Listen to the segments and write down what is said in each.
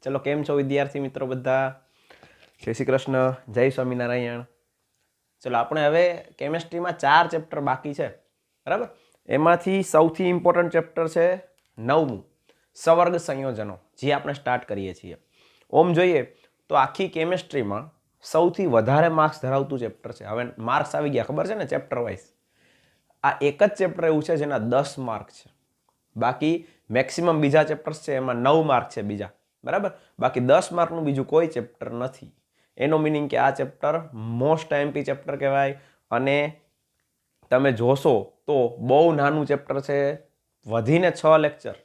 चलो केम छो विद्यार्थी मित्रों बधा? जय श्री कृष्ण, जय स्वामीनारायण। चलो આપણે હવે કેમેસ્ટ્રીમાં 4 ચેપ્ટર બાકી છે, બરાબર? એમાંથી સૌથી ઇમ્પોર્ટન્ટ ચેપ્ટર છે 9મું, સવર્ગ સંયોજનો, જે આપણે સ્ટાર્ટ કરીએ છીએ. ઓમ જોઈએ તો આખી કેમેસ્ટ્રીમાં સૌથી વધારે માર્ક્સ ધરાવતું ચેપ્ટર છે. હવે માર્ક્સ આવી ગયા, ખબર છે ને, ચેપ્ટર વાઇઝ. આ એક જ ચેપ્ટર એવું છે જેના 10 માર્ક છે. બાકી મેક્સિમમ બીજા ચેપ્ટર્સ છે એમાં 9 માર્ક છે બીજા, બરાબર? બાકી 10 માર્કનું બીજું કોઈ ચેપ્ટર નથી. એનો મીનિંગ કે આ ચેપ્ટર મોસ્ટ આઈએમપી ચેપ્ટર કહેવાય. અને તમે જોશો તો બહુ નાનું ચેપ્ટર છે, વધીને 6 લેક્ચર,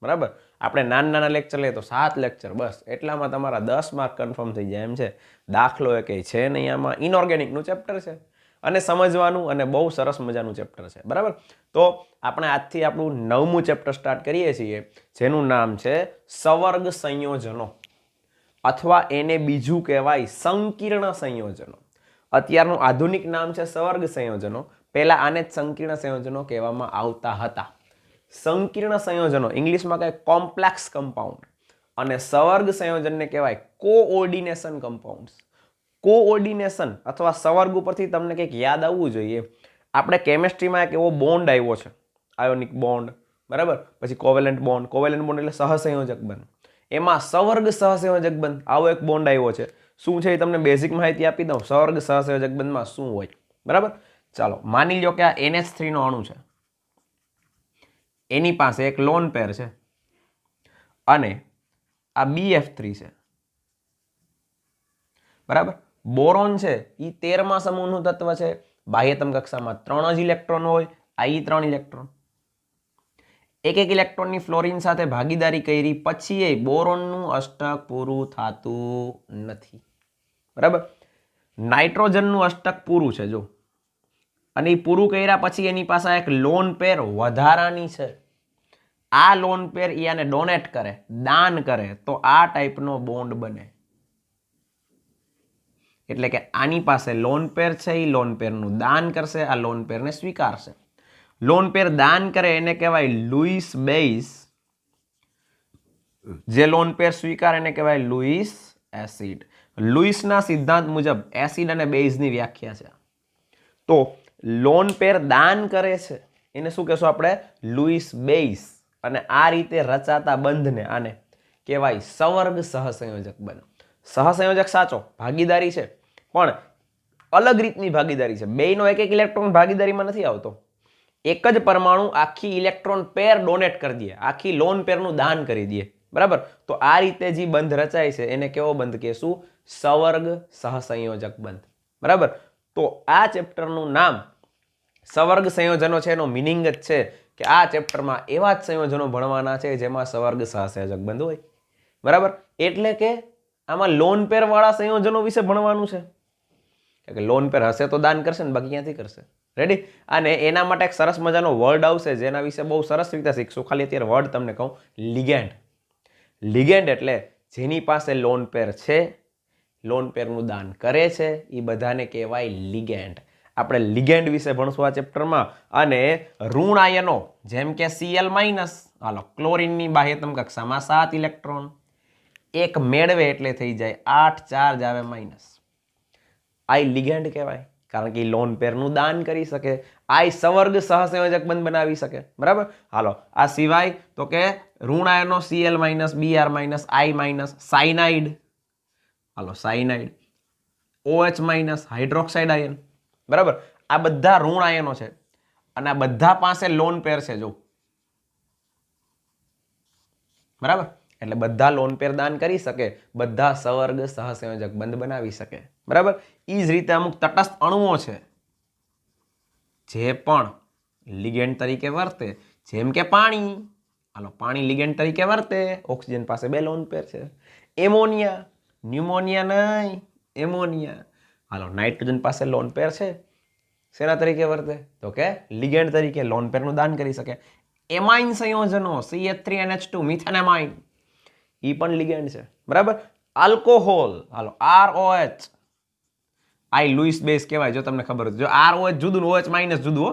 બરાબર? આપણે નાના લેક્ચર લઈએ તો 7 લેક્ચર, બસ એટલામાં તમારા 10 માર્ક કન્ફર્મ થઈ જાય એમ છે. દાખલો એ કંઈ છે નહીં આમાં. ઇનઓર્ગેનિકનું ચેપ્ટર છે અને સમજવાનું અને બહુ સરસ મજાનું ચેપ્ટર છે, બરાબર? તો આપણે આજથી આપણું 9મું ચેપ્ટર સ્ટાર્ટ કરીએ છીએ, જેનું નામ છે સવર્ગ સંયોજનો, અથવા એને બીજું કહેવાય સંકીર્ણ સંયોજનો. અત્યારનું આધુનિક નામ છે સવર્ગ સંયોજનો. પહેલા આને જ સંકીર્ણ સંયોજનો કહેવામાં આવતા હતા. સંકીર્ણ સંયોજનો ઇંગ્લિશમાં કહે કોમ્પ્લેક્સ કમ્પાઉન્ડ, અને સવર્ગ સંયોજનને કહેવાય કોઓર્ડિનેશન કમ્પાઉન્ડ્સ. કોઓર્ડિનેશન અથવા સવર્ગ ઉપરથી તમને કંઈક યાદ આવવું જોઈએ. આપણે કેમેસ્ટ્રીમાં એક એવો બોન્ડ આવ્યો છે, આયોનિક બોન્ડ, બરાબર? પછી કોવેલેન્ટ બોન્ડ. કોવેલેન્ટ બોન્ડ એટલે સહસંયોજક બંધ. એમાં સવર્ગ સહસંયોજક બંધ આવો એક બોન્ડ આવ્યો છે. શું છે એ તમને બેઝિક માહિતી આપી દઉં. સવર્ગ સહસંયોજક બંધમાં શું હોય, બરાબર? ચાલો માની લો કે આ NH3 નો અણુ છે, એની પાસે એક લોન પેર છે, અને આ BF3 છે, બરાબર? બોરોન છે એ 13મા સમૂહનું તત્વ છે. બાહ્યતમ કક્ષામાં 3 જ ઇલેક્ટ્રોન હોય, આ 3 ઇલેક્ટ્રોન. એક ઇલેક્ટ્રોનની ફ્લોરિન સાથે ભાગીદારી કરી પછી એ બોરોનનું અષ્ટક પૂરું થતું નથી, બરાબર? નાઇટ્રોજનનું અષ્ટક પૂરું છે જો, અને એ પૂરું કર્યા પછી એની પાસે એક લોન પેર વધારાની છે. આ લોન પેર એને ડોનેટ કરે, દાન કરે, તો આ ટાઈપનો બોન્ડ બને. એટલે કે આની પાસે લોન પેર છે, એ લોન પેરનું દાન કરશે, આ લોન પેરને સ્વીકારશે. લોન પેર દાન કરે એને કહેવાય લુઈસ બેઝ. જે લોન પેર સ્વીકાર એને કહેવાય લુઈસ એસિડ. લુઈસના સિદ્ધાંત મુજબ એસિડ અને બેઝની વ્યાખ્યા છે. તો લોન પેર દાન કરે છે એને શું કહેશું આપણે? Louis base. અને આ રીતે રચાતા બંધને આને કહેવાય સવર્ગ સહસંયોજક બંધ. સહસંયોજક સાચો, ભાગીદારી છે, પણ અલગ રીતની ભાગીદારી છે. બેયનો એક ઇલેક્ટ્રોન ભાગીદારીમાં નથી આવતો. એક જ પરમાણુ આખી ઇલેક્ટ્રોન પેર ડોનેટ કરી દે, આખી લોન પેરનું દાન કરી દે, બરાબર? તો આ રીતે જે બંધ રચાય છે એને કેવો બંધ કહેશું? સવર્ગ સહસંયોજક બંધ, બરાબર? તો આ ચેપ્ટરનું નામ સવર્ગ સંયોજનો છે. એનો મિનિંગ જ છે કે આ ચેપ્ટરમાં એવા જ સંયોજનો ભણવાના છે જેમાં સવર્ગ સહસંયોજક બંધ હોય, બરાબર? એટલે કે આમાં લોન પેર વાળા સંયોજનો વિશે ભણવાનું છે. કે લોન પેર હશે તો દાન કરશે ને, બાકી ક્યાંથી કરશે? રેડી? અને એના માટે એક સરસ મજાનો વર્ડ આવશે જેના વિશે બહુ સરસ રીતે શીખશું. ખાલી અત્યારે વર્ડ તમને કહું, લિગેન્ડ. લિગેન્ડ એટલે જેની પાસે લોન પેર છે, લોન પેરનું દાન કરે છે, એ બધાને કહેવાય લિગેન્ડ. આપણે લિગેન્ડ વિશે ભણશું આ ચેપ્ટરમાં. અને ઋણ આયનો જેમ કે Cl-, હાલો, ક્લોરીનની બાહ્યતમ કક્ષામાં 7 ઇલેક્ટ્રોન, એક મેળવે એટલે થઈ જાય 8 ચાર્જ આવે માઇનસ. આ લિગેન્ડ કહેવાય, કારણ કે લોન પેરનું દાન કરી શકે. આ સવર્ગ સહસંયોજક બંધ બનાવી શકે, બરાબર? હાલો, આ સિવાય તો કે ઋણ આયનો Cl-, Br-, I-, cyanide, halo cyanide, OH-, hydroxide ion, બરાબર? આ બધા ઋણ આયનો છે અને આ બધા પાસે લોન પેર છે જો, બરાબર? એટલે બધા લોન પેર દાન કરી શકે, બધા સવર્ગ સહસંયોજક બંધ બનાવી શકે, બરાબર? એ જ રીતે અમુક તટસ્થ અણુઓ છે જે પણ લિગેન્ડ તરીકે વર્તે, જેમ કે પાણી. હાલો, પાણી લિગેન્ડ તરીકે વર્તે, ઓક્સિજન પાસે 2 લોન પેર છે. એમોનિયા, ન્યુમોનિયા નહીં, એમોનિયા. હાલો, નાઇટ્રોજન પાસે લોન પેર છે, શેના તરીકે વર્તે? તો કે લિગેન્ડ તરીકે, લોન પેરનું દાન કરી શકે. એમાઇન સંયોજનો CH3NH2 મિથેનેમાઇન, એ પણ લિગેન્ડ છે, બરાબર? આલ્કોહોલ, હાલો ROH, આ લુઈસ બેઝ કહેવાય, જો તમને ખબર હોય. જો ROH જુદું, OH- જુદું, હો,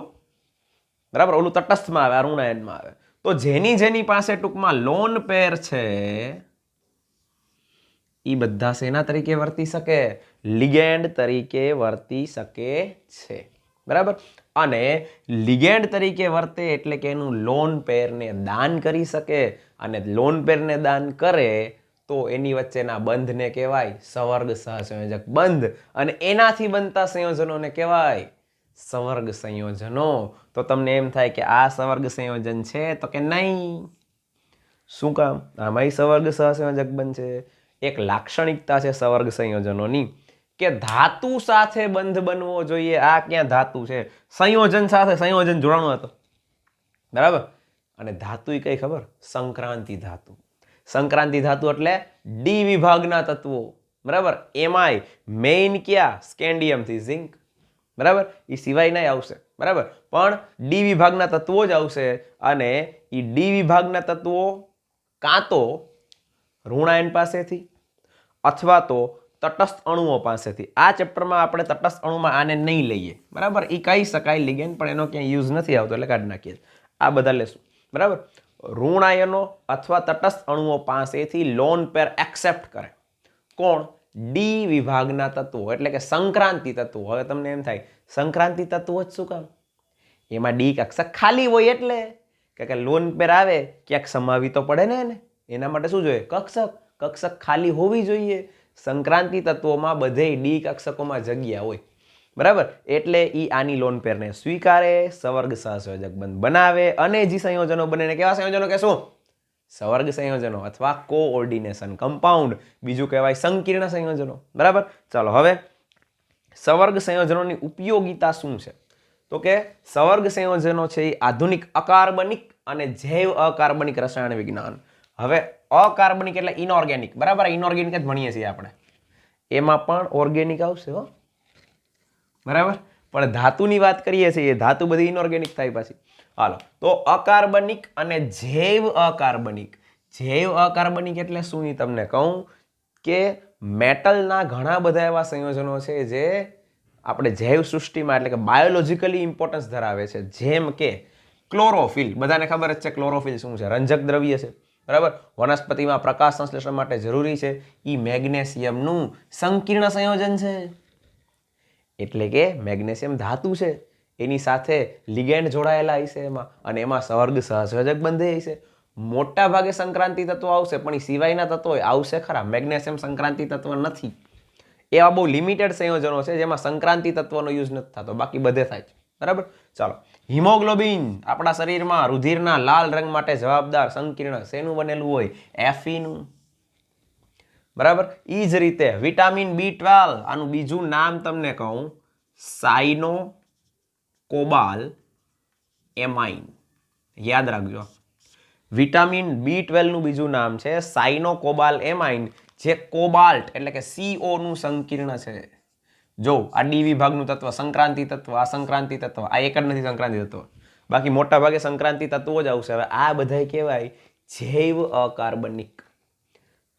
બરાબર? ઓલું તટસ્થમાં આવે, આ ઋણ આયનમાં આવે. તો જેની પાસે ટૂંકમાં લોન પેર છે એ બધા શેના તરીકે વર્તી શકે? લિગેન્ડ તરીકે વર્તી શકે છે, બરાબર. અને લિગેન્ડ તરીકે વર્તે એટલે કે એનું લોન પેરને દાન કરી શકે, અને લોન પેરને દાન કરે તો એની વચ્ચેના બંધને કહેવાય સવર્ગ સહસંયોજક બંધ, અને એનાથી બનતા સંયોજનોને કહેવાય સવર્ગ સંયોજનો. તો તમને એમ થાય કે આ સવર્ગ સંયોજન છે, તો કે નહીં. શું કામ? આમાંય સવર્ગ સહસંયોજક બંધ છે. એક લાક્ષણિકતા છે સવર્ગ સંયોજનોની કે ધાતુ સાથે બંધ બનવો જોઈએ. આ ક્યાં ધાતુ છે? સંયોજન સાથે સંયોજન જોડાણું હતું, બરાબર. અને ધાતુ કઈ ખબર? સંક્રાંતિ ધાતુ. સંક્રાંતિ ધાતુ એટલે ડી વિભાગના તત્વો, બરાબર. એમાંય મેઇન ક્યાં? સ્કેન્ડિયમ થી ઝિંક, બરાબર. એ સિવાય નહીં આવશે, બરાબર. પણ ડી વિભાગના તત્વો જ આવશે, અને એ ડી વિભાગના તત્વો કાં તો ઋણાયન પાસેથી અથવા તો તટસ્થ અણુઓ પાસેથી. આ ચેપ્ટરમાં આપણે તટસ્થ અણુમાં આને નહીં લઈએ, બરાબર. એ કહી શકાય લિગેન્ડ, પણ એનો ક્યાંય યુઝ નથી આવતો એટલે કાઢી નાખીએ. આ બધા લેશું, બરાબર. ઋણાયનો અથવા તટસ્થ અણુઓ પાસેથી લોન પેર એક્સેપ્ટ કરે. કોણ? ડી વિભાગના તત્વો, એટલે કે સંક્રાંતિ તત્વો. હવે તમને એમ થાય સંક્રાંતિ તત્વો જ શું કામ? એમાં ડી કક્ષક ખાલી હોય એટલે કે લોન પેર આવે ક્યાંક સમાવી તો પડે ને એને. એના માટે શું જોઈએ? કક્ષક. કક્ષક ખાલી હોવી જોઈએ. સંક્રાંતિ તત્વોમાં બધે ડી કક્ષકોમાં જગ્યા હોય, બરાબર. એટલે ઈ આની લોન પેરને સ્વીકારે, સવર્ગ સહસંયોજક બંધ બનાવે, અને જે સંયોજનો બને કેવા સંયોજનો કહેશું? સવર્ગ સંયોજનો અથવા કોઓર્ડિનેશન કમ્પાઉન્ડ. બીજું કહેવાય સંકીર્ણ સંયોજનો, બરાબર. ચાલો હવે સવર્ગ સંયોજનોની ઉપયોગિતા શું છે? તો કે સવર્ગ સંયોજનો છે એ આધુનિક અકાર્બનિક અને જૈવ અકાર્બનિક રસાયણ વિજ્ઞાન. હવે અકાર્બનિક એટલે ઇનઓર્ગેનિક, બરાબર. ઇનઓર્ગેનિક જ ભણીએ છીએ આપણે. એમાં પણ ઓર્ગેનિક આવશે, હો, બરાબર. પણ ધાતુની વાત કરીએ છીએ, ધાતુ બધી ઇનઓર્ગેનિક થાય પાછી. હાલો, તો અકાર્બનિક અને જૈવ અકાર્બનિક. જૈવ અકાર્બનિક એટલે શું? એ તમને કહું કે મેટલના ઘણા બધા એવા સંયોજનો છે જે આપણે જૈવ સૃષ્ટિમાં એટલે કે બાયોલોજીકલી ઇમ્પોર્ટન્સ ધરાવે છે. જેમ કે ક્લોરોફિલ. બધાને ખબર જ છે ક્લોરોફિલ શું છે? રંજક દ્રવ્ય છે, બરાબર. વનસ્પતિમાં પ્રકાશ સંશ્લેષણ માટે જરૂરી છે. એ મેગ્નેશિયમનું સંકીર્ણ સંયોજન છે, એટલે કે મેગ્નેશિયમ ધાતુ છે. એની સાથે લિગેન્ડ જોડાયેલા હશે એમાં, અને એમાં સવર્ગ સહસંયોજક બંધ હશે. મોટા ભાગે સંક્રાંતિ તત્વો આવશે, પણ એ સિવાયના તત્વો આવશે ખરા. મેગ્નેશિયમ સંક્રાંતિ તત્વ નથી. એવા બહુ લિમિટેડ સંયોજનો છે જેમાં સંક્રાંતિ તત્વનો યુઝ નથી થતો, બાકી બધે થાય છે, બરાબર. ચાલો, હિમોગ્લોબિન આપણા શરીરમાં રુધિરના લાલ રંગ માટે જવાબદાર સંકીર્ણ શેનું બનેલું હોય? એફીનું, બરાબર. એ જ રીતે વિટામિન B12, આનું બીજું નામ તમને કહું, સાઇનો કોબાલ એમાઇન. યાદ રાખજો, વિટામિન B12 નું બીજું નામ છે સાઇનો કોબાલ એમાઇન, જે કોબાલ્ટ એટલે કે CO નું સંકીર્ણ છે. જો આ ડી વિભાગનું તત્વ સંક્રાંતિ તત્વ, આ સંક્રાંતિ તત્વ, આ એક જ નથી સંક્રાંતિ તત્વ, બાકી મોટા ભાગે સંક્રાંતિ તત્વો જ આવશે. હવે આ બધા કહેવાય જૈવ અકાર્બનિક.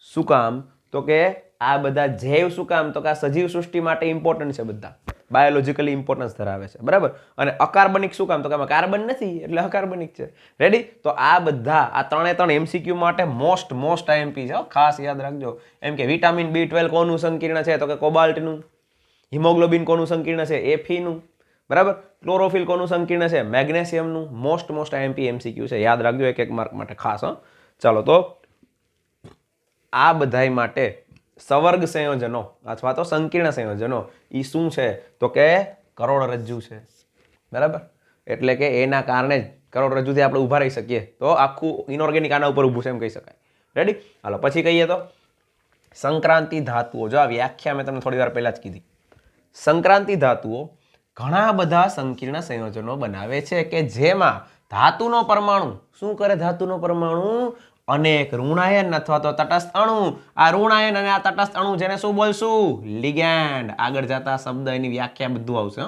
શું કામ? તો કે આ બધા જૈવ શું કામ? તો કે આ સજીવ સૃષ્ટિ માટે ઇમ્પોર્ટન્ટ છે, બધા બાયોલોજીકલી ઇમ્પોર્ટન્સ ધરાવે છે, બરાબર. અને અકાર્બનિક શું કામ? તો કે આમાં કાર્બન નથી એટલે અકાર્બનિક છે. રેડી? તો આ બધા આ ત્રણે ત્રણ MCQ માટે મોસ્ટ IMP છે, ખાસ યાદ રાખજો. એમ કે વિટામિન B12 કોનું સંકીર્ણ છે? તો કે કોબાલ્ટનું. હિમોગ્લોબિન કોનું સંકીર્ણ છે? Fe-નું, બરાબર. ક્લોરોફિલ કોનું સંકીર્ણ છે? મેગ્નેશિયમનું. મોસ્ટ IMP MCQ છે, યાદ રાખજો એક એક માર્ક માટે ખાસ. ચાલો, તો આ બધાય માટે સવર્ગ સંયોજનો અથવા તો સંકીર્ણ સંયોજનો એ શું છે? તો કે કરોડરજ્જુ છે, બરાબર. એટલે કે એના કારણે જ કરોડરજ્જુથી આપણે ઊભા રહી શકીએ. તો આખું ઇનઓર્ગેનિક આના ઉપર ઊભું છે એમ કહી શકાય. રેડી? હાલો, પછી કહીએ તો સંક્રાંતિ ધાતુઓ. જો આ વ્યાખ્યા મેં તમને થોડી વાર પહેલા જ કીધી. સંક્રાંતિ ધાતુઓ ઘણા બધા સંકીર્ણ સંયોજનો બનાવે છે કે જેમાં ધાતુનો પરમાણુ શું કરે? ધાતુનો પરમાણુ અનેક ઋણાયન અથવા તો તટસ્થ અણુ. આ ઋણાયન અને આ તટસ્થ અણુ જેને શું બોલશું? લિગેન્ડ. આગળ જતા શબ્દ એની વ્યાખ્યા બધું આવશે.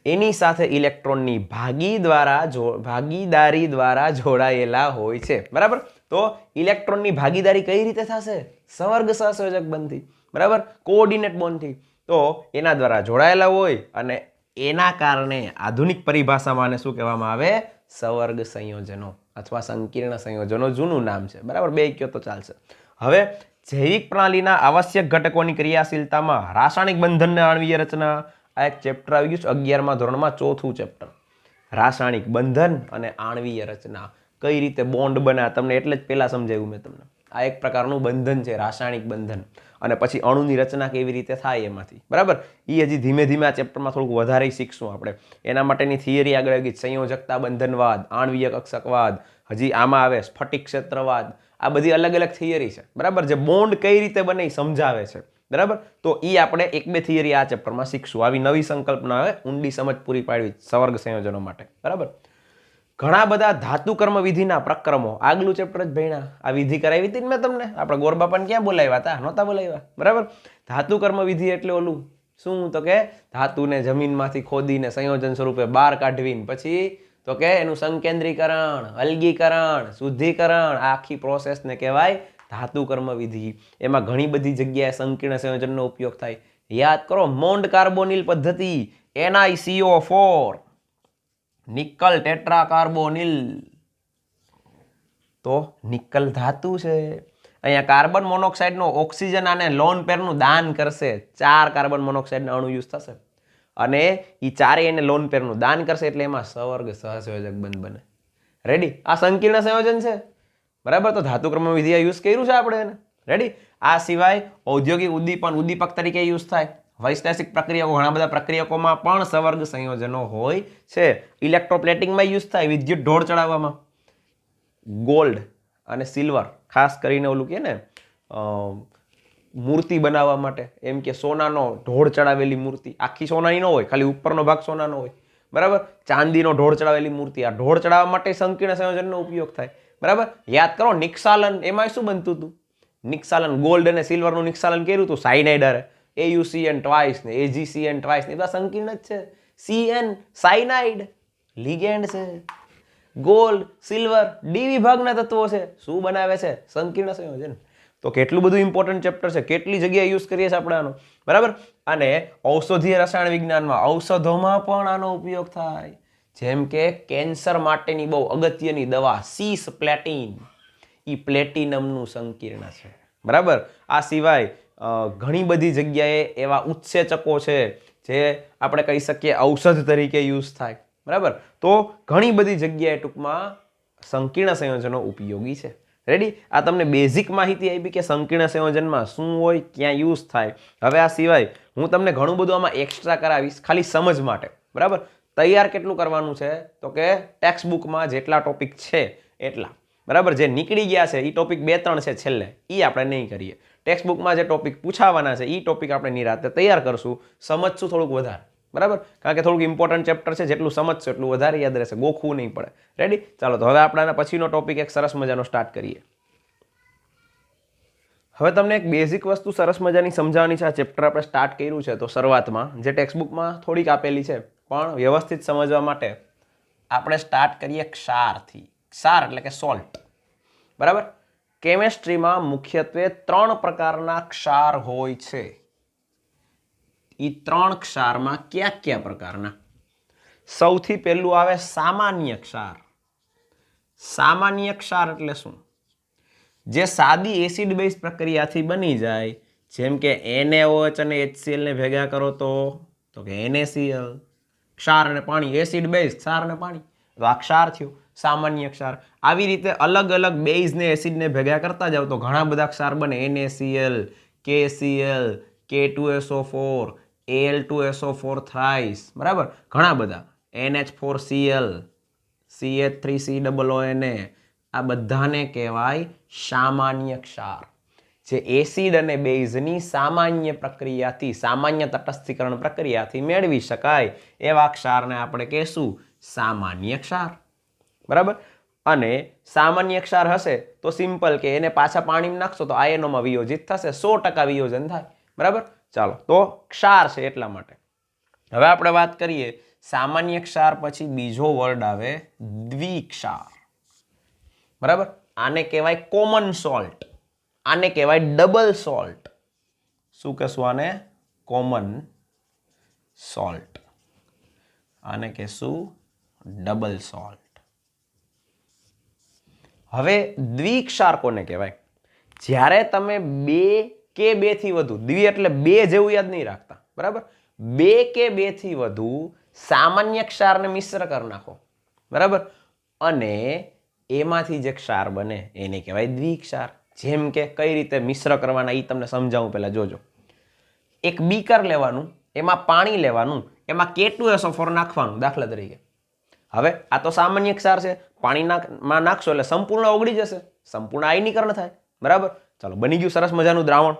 એની સાથે ઇલેક્ટ્રોનની ભાગીદારી દ્વારા જોડાયેલા હોય છે, બરાબર. તો ઇલેક્ટ્રોનની ભાગીદારી કઈ રીતે થશે? સવર્ગ સહસંયોજક બંધથી, બરાબર. કોઓર્ડિનેટ બોન્ડથી. તો એના દ્વારા જોડાયેલા હોય, અને એના કારણે આધુનિક પરિભાષામાં આને શું કહેવામાં આવે? સવર્ગ સંયોજનો અથવા સંકીર્ણ સંયોજનો જૂનું નામ છે, બરાબર. બે કયો તો ચાલશે. હવે જૈવિક પ્રણાલીના આવશ્યક ઘટકોની ક્રિયાશીલતામાં રાસાયણિક બંધન અને આણ્વીય રચના, આ એક ચેપ્ટર આવી ગયું છે 11મા ધોરણમાં, ચોથું ચેપ્ટર, રાસાયણિક બંધન અને આણ્વીય રચના. કઈ રીતે બોન્ડ બને તમને એટલે જ પહેલા સમજાવ્યું મેં તમને. આ એક પ્રકારનું બંધન છે, રાસાયણિક બંધન. અને પછી અણુની રચના કેવી રીતે થાય એમાંથી, બરાબર. એ હજી ધીમે ધીમે આ ચેપ્ટરમાં થોડુંક વધારે શીખશું આપણે. એના માટેની થિયરી આગળ આવી ગઈ, સંયોજકતા બંધનવાદ, આણ્વીય કક્ષકવાદ, હજી આમાં આવે સ્ફટિક ક્ષેત્રવાદ. આ બધી અલગ અલગ થિયરી છે, બરાબર, જે બોન્ડ કઈ રીતે બને એ સમજાવે છે, બરાબર. તો એ આપણે એક બે થિયરી આ ચેપ્ટરમાં શીખશું. આવી નવી સંકલ્પના આવે, ઊંડી સમજ પૂરી પાડવી સવર્ગ સંયોજનો માટે, બરાબર. ઘણા બધા ધાતુ કર્મ વિધિના પ્રક્રમો, આગલું ચેપ્ટર જ ભણ્યા. આ વિધિ કરાવી હતી મેં તમને, આપણે ગોરબાપાને ક્યાં બોલાવ્યા હતા? નહોતા બોલાવ્યા, બરાબર. ધાતુ કર્મ વિધિ એટલે ઓલું શું, તો કે ધાતુને જમીનમાંથી ખોદીને સંયોજન સ્વરૂપે બહાર કાઢવીને પછી તો કે એનું સંકેન્દ્રીકરણ, અલગીકરણ, શુદ્ધિકરણ, આખી પ્રોસેસને કહેવાય ધાતુ કર્મ વિધિ. એમાં ઘણી બધી જગ્યાએ સંકીર્ણ સંયોજનનો ઉપયોગ થાય. યાદ કરો, મોન્ડ કાર્બોનિલ પદ્ધતિ, NiCO4, નિકલ ટેટ્રાકાર્બોનિલ. તો નિકલ ધાતુ છે. અહીંયા કાર્બન મોનોક્સાઇડનો ઓક્સિજન અને લોન પેરનું દાન કરશે. 4 કાર્બન મોનોક્સાઇડના અણુ યુઝ થશે અને એ ચારેય એને લોન પેરનું દાન કરશે, એટલે એમાં સવર્ગ સહસંયોજક બંધ બને. રેડી? આ સંકીર્ણ સંયોજન છે, બરાબર. તો ધાતુ ક્રમ વિધિ યુઝ કર્યું છે આપણે એને. રેડી? આ સિવાય ઔદ્યોગિક ઉદ્દીપન, ઉદ્દીપક તરીકે યુઝ થાય. વૈશ્લેષિક પ્રક્રિયાઓ, ઘણા બધા પ્રક્રિયકોમાં પણ સવર્ગ સંયોજનો હોય છે. ઇલેક્ટ્રોપ્લેટિંગમાં યુઝ થાય, વિદ્યુત ઢોળ ચડાવવામાં. ગોલ્ડ અને સિલ્વર, ખાસ કરીને ઓલું કે ને મૂર્તિ બનાવવા માટે, એમ કે સોનાનો ઢોળ ચડાવેલી મૂર્તિ, આખી સોનાની ન હોય, ખાલી ઉપરનો ભાગ સોનાનો હોય, બરાબર. ચાંદીનો ઢોળ ચડાવેલી મૂર્તિ, આ ઢોળ ચડાવવા માટે સંકીર્ણ સંયોજનનો ઉપયોગ થાય, બરાબર. યાદ કરો, નિક્ષાલન, એમાં શું બનતું હતું? નિક્ષાલન, ગોલ્ડ અને સિલ્વરનું નિક્ષાલન કર્યું હતું સાયનાઇડ હારે. AuCN ટ્વાઇસ ને AgCN ટ્વાઇસ ને બધા સંકીર્ણ જ છે. CN સાયનાઇડ લિગેન્ડ છે. ગોલ્ડ, સિલ્વર ડી વિભાગના તત્વો છે. શું બનાવે છે? સંકીર્ણ સંયોજન. તો કેટલું બધું ઇમ્પોર્ટન્ટ ચેપ્ટર છે, કેટલી જગ્યાએ યુઝ કરીએ છીએ આપણે આનો, બરાબર. અને ઔષધીય રસાયણ વિજ્ઞાનમાં ઔષધોમાં પણ આનો ઉપયોગ થાય. જેમ કે કેન્સર માટેની બહુ અગત્યની દવા સીસ પ્લેટિન, એ પ્લેટિનમનું સંકીર્ણ છે, બરાબર. આ સિવાય ઘણી બધી જગ્યાએ એવા ઉત્સેચકો છે જે આપણે કહી શકીએ ઔષધ તરીકે યુઝ થાય, બરાબર. તો ઘણી બધી જગ્યાએ ટૂંકમાં સંકીર્ણ સંયોજનો ઉપયોગી છે. રેડી? આ તમને બેઝિક માહિતી આપી કે સંકીર્ણ સંયોજનમાં શું હોય, ક્યાં યુઝ થાય. હવે આ સિવાય હું તમને ઘણું બધું આમાં એક્સ્ટ્રા કરાવીશ, ખાલી સમજ માટે, બરાબર. તૈયાર કેટલું કરવાનું છે? તો કે ટેક્સ્ટ બુકમાં જેટલા ટોપિક છે એટલા, બરાબર. જે નીકળી ગયા છે એ ટોપિક 2-3 છે છેલ્લે, એ આપણે નહીં કરીએ. ટેક્સ્ટ બુકમાં જે ટોપિક પૂછાવાના છે એ ટોપિક આપણે નિરાતે તૈયાર કરશું, સમજશું થોડુંક વધારે, બરાબર. કારણ કે થોડુંક ઇમ્પોર્ટન્ટ ચેપ્ટર છે, જેટલું સમજશો એટલું વધારે યાદ રહેશે, ગોખવું નહીં પડે. રેડી? ચાલો, તો હવે આપણે આના પછીનો ટોપિક એક સરસ મજાનો સ્ટાર્ટ કરીએ. હવે તમને એક બેઝિક વસ્તુ સરસ મજાની સમજાવવાની છે. આ ચેપ્ટર આપણે સ્ટાર્ટ કર્યું છે તો શરૂઆતમાં જે ટેક્સ્ટ બુકમાં થોડીક આપેલી છે, પણ વ્યવસ્થિત સમજવા માટે આપણે સ્ટાર્ટ કરીએ ક્ષારથી. ક્ષાર એટલે કે સોલ્ટ, બરાબર. કેમેસ્ટ્રીમાં મુખ્યત્વે 3 પ્રકારના ક્ષાર હોય છે. એ 3 ક્ષારમાં કયા કયા પ્રકારના? સૌથી પહેલું આવે સામાન્ય ક્ષાર. સામાન્ય ક્ષાર એટલે શું? જે સાદી એસિડ બેઝ પ્રક્રિયાથી બની જાય, જેમ કે NaOH અને HCl ને ભેગા કરો તો કે NaCl. ક્ષાર અને પાણી, એસિડ બેઝ, ક્ષાર અને પાણી, તો આ ક્ષાર થયું, સામાન્ય ક્ષાર. આવી રીતે અલગ અલગ બેઝને એસિડને ભેગા કરતા જાવ તો ઘણા બધા ક્ષાર બને. NaCl, KCl, K2SO4, Al2SO4 thrice, બરાબર. ઘણા બધા, NH4Cl, CH3COONA, આ બધાને કહેવાય સામાન્ય ક્ષાર. જે એસિડ અને બેઝની સામાન્ય પ્રક્રિયાથી, સામાન્ય તટસ્થીકરણ પ્રક્રિયાથી મેળવી શકાય એવા ક્ષારને આપણે કહેશું સામાન્ય ક્ષાર, બરાબર. અને સામાન્ય ક્ષાર હશે તો સિમ્પલ કે એને પાછા પાણીમાં નાખશો તો આયનોમાં વિયોજિત થશે, 100% વિયોજન થાય, બરાબર. ચાલો, તો ક્ષાર છે એટલા માટે. હવે આપણે વાત કરીએ સામાન્ય ક્ષાર પછી બીજો વર્ડ આવે દ્વિક્ષાર, બરાબર. આને કહેવાય કોમન સોલ્ટ, આને કહેવાય ડબલ સોલ્ટ. શું કહેશું આને? Common salt. આને કહેશું ડબલ સોલ્ટ. હવે દ્વિક્ષાર કોને કહેવાય? જ્યારે તમે બે કે બે થી વધુ, દ્વિ એટલે બે જેવું યાદ નહીં રાખતા, બરાબર, બે કે બે થી વધુ સામાન્ય ક્ષારને મિશ્ર કરી નાખો, બરાબર, અને એમાંથી જે ક્ષાર બને એને કહેવાય દ્વિક્ષાર. જેમ કે કઈ રીતે મિશ્ર કરવાના એ તમને સમજાવું, પહેલા જોજો. એક બીકર લેવાનું, એમાં પાણી લેવાનું, એમાં K2SO4 નાખવાનું દાખલા તરીકે. હવે આ તો સામાન્ય ક્ષાર છે, પાણીમાં નાખશો એટલે સંપૂર્ણ ઓગળી જશે, સંપૂર્ણ આયનીકરણ થાય, બરાબર. ચાલો, બની ગયું સરસ મજાનું દ્રાવણ.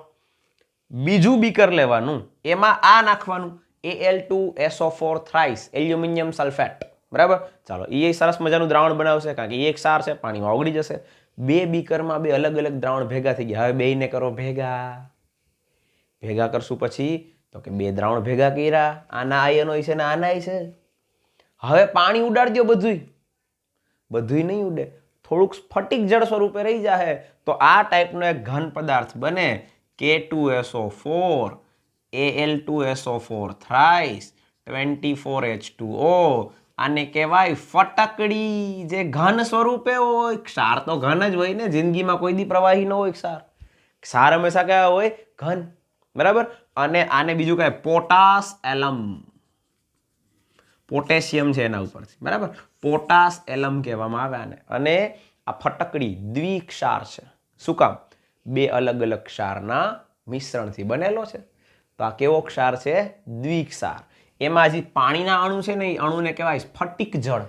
બીજું બીકર લેવાનું, એમાં આ નાખવાનું Al2SO4 થ્રાઇસ, એલ્યુમિનિયમ સલ્ફેટ, બરાબર. ચાલો, એ સરસ મજાનું દ્રાવણ બનાવશે, કારણ કે એ એક ક્ષાર છે, પાણીમાં ઓગળી જશે. બે બીકરમાં બે અલગ અલગ દ્રાવણ ભેગા થઈ ગયા. હવે બેયને કરો ભેગા. ભેગા કરશું પછી તો કે બે દ્રાવણ ભેગા કર્યા, આના આયનો છે ને આના છે. હવે પાણી ઉડાડી દો, બધુંય નહીં ઉડે, થોડુંક સ્ફટિક જળ સ્વરૂપે રહી જાય. તો આ ટાઈપનો એક ઘન પદાર્થ બને, K2SO4, Al2SO4 થ્રાઇસ, 24H2O. આને કહેવાય ફટકડી. જે ઘન સ્વરૂપે હોય, ક્ષાર તો ઘન જ હોય ને, જિંદગીમાં કોઈ દી પ્રવાહી ન હોય ક્ષાર. ક્ષાર હંમેશા કયા હોય? ઘન, બરાબર. અને આને બીજું કહે પોટાસ એલમ, પોટેશિયમ છે એના ઉપરથી, બરાબર, પોટાસ એલમ કહેવામાં આવે આને. અને આ ફટકડી દ્વિક્ષાર છે. શું કામ? બે અલગ અલગ ક્ષારના મિશ્રણથી બનેલો છે. તો આ કેવો ક્ષાર છે? દ્વિક્ષાર. એમાં હજી પાણીના અણુ છે ને, એ અણુને કહેવાય સ્ફટિક જળ.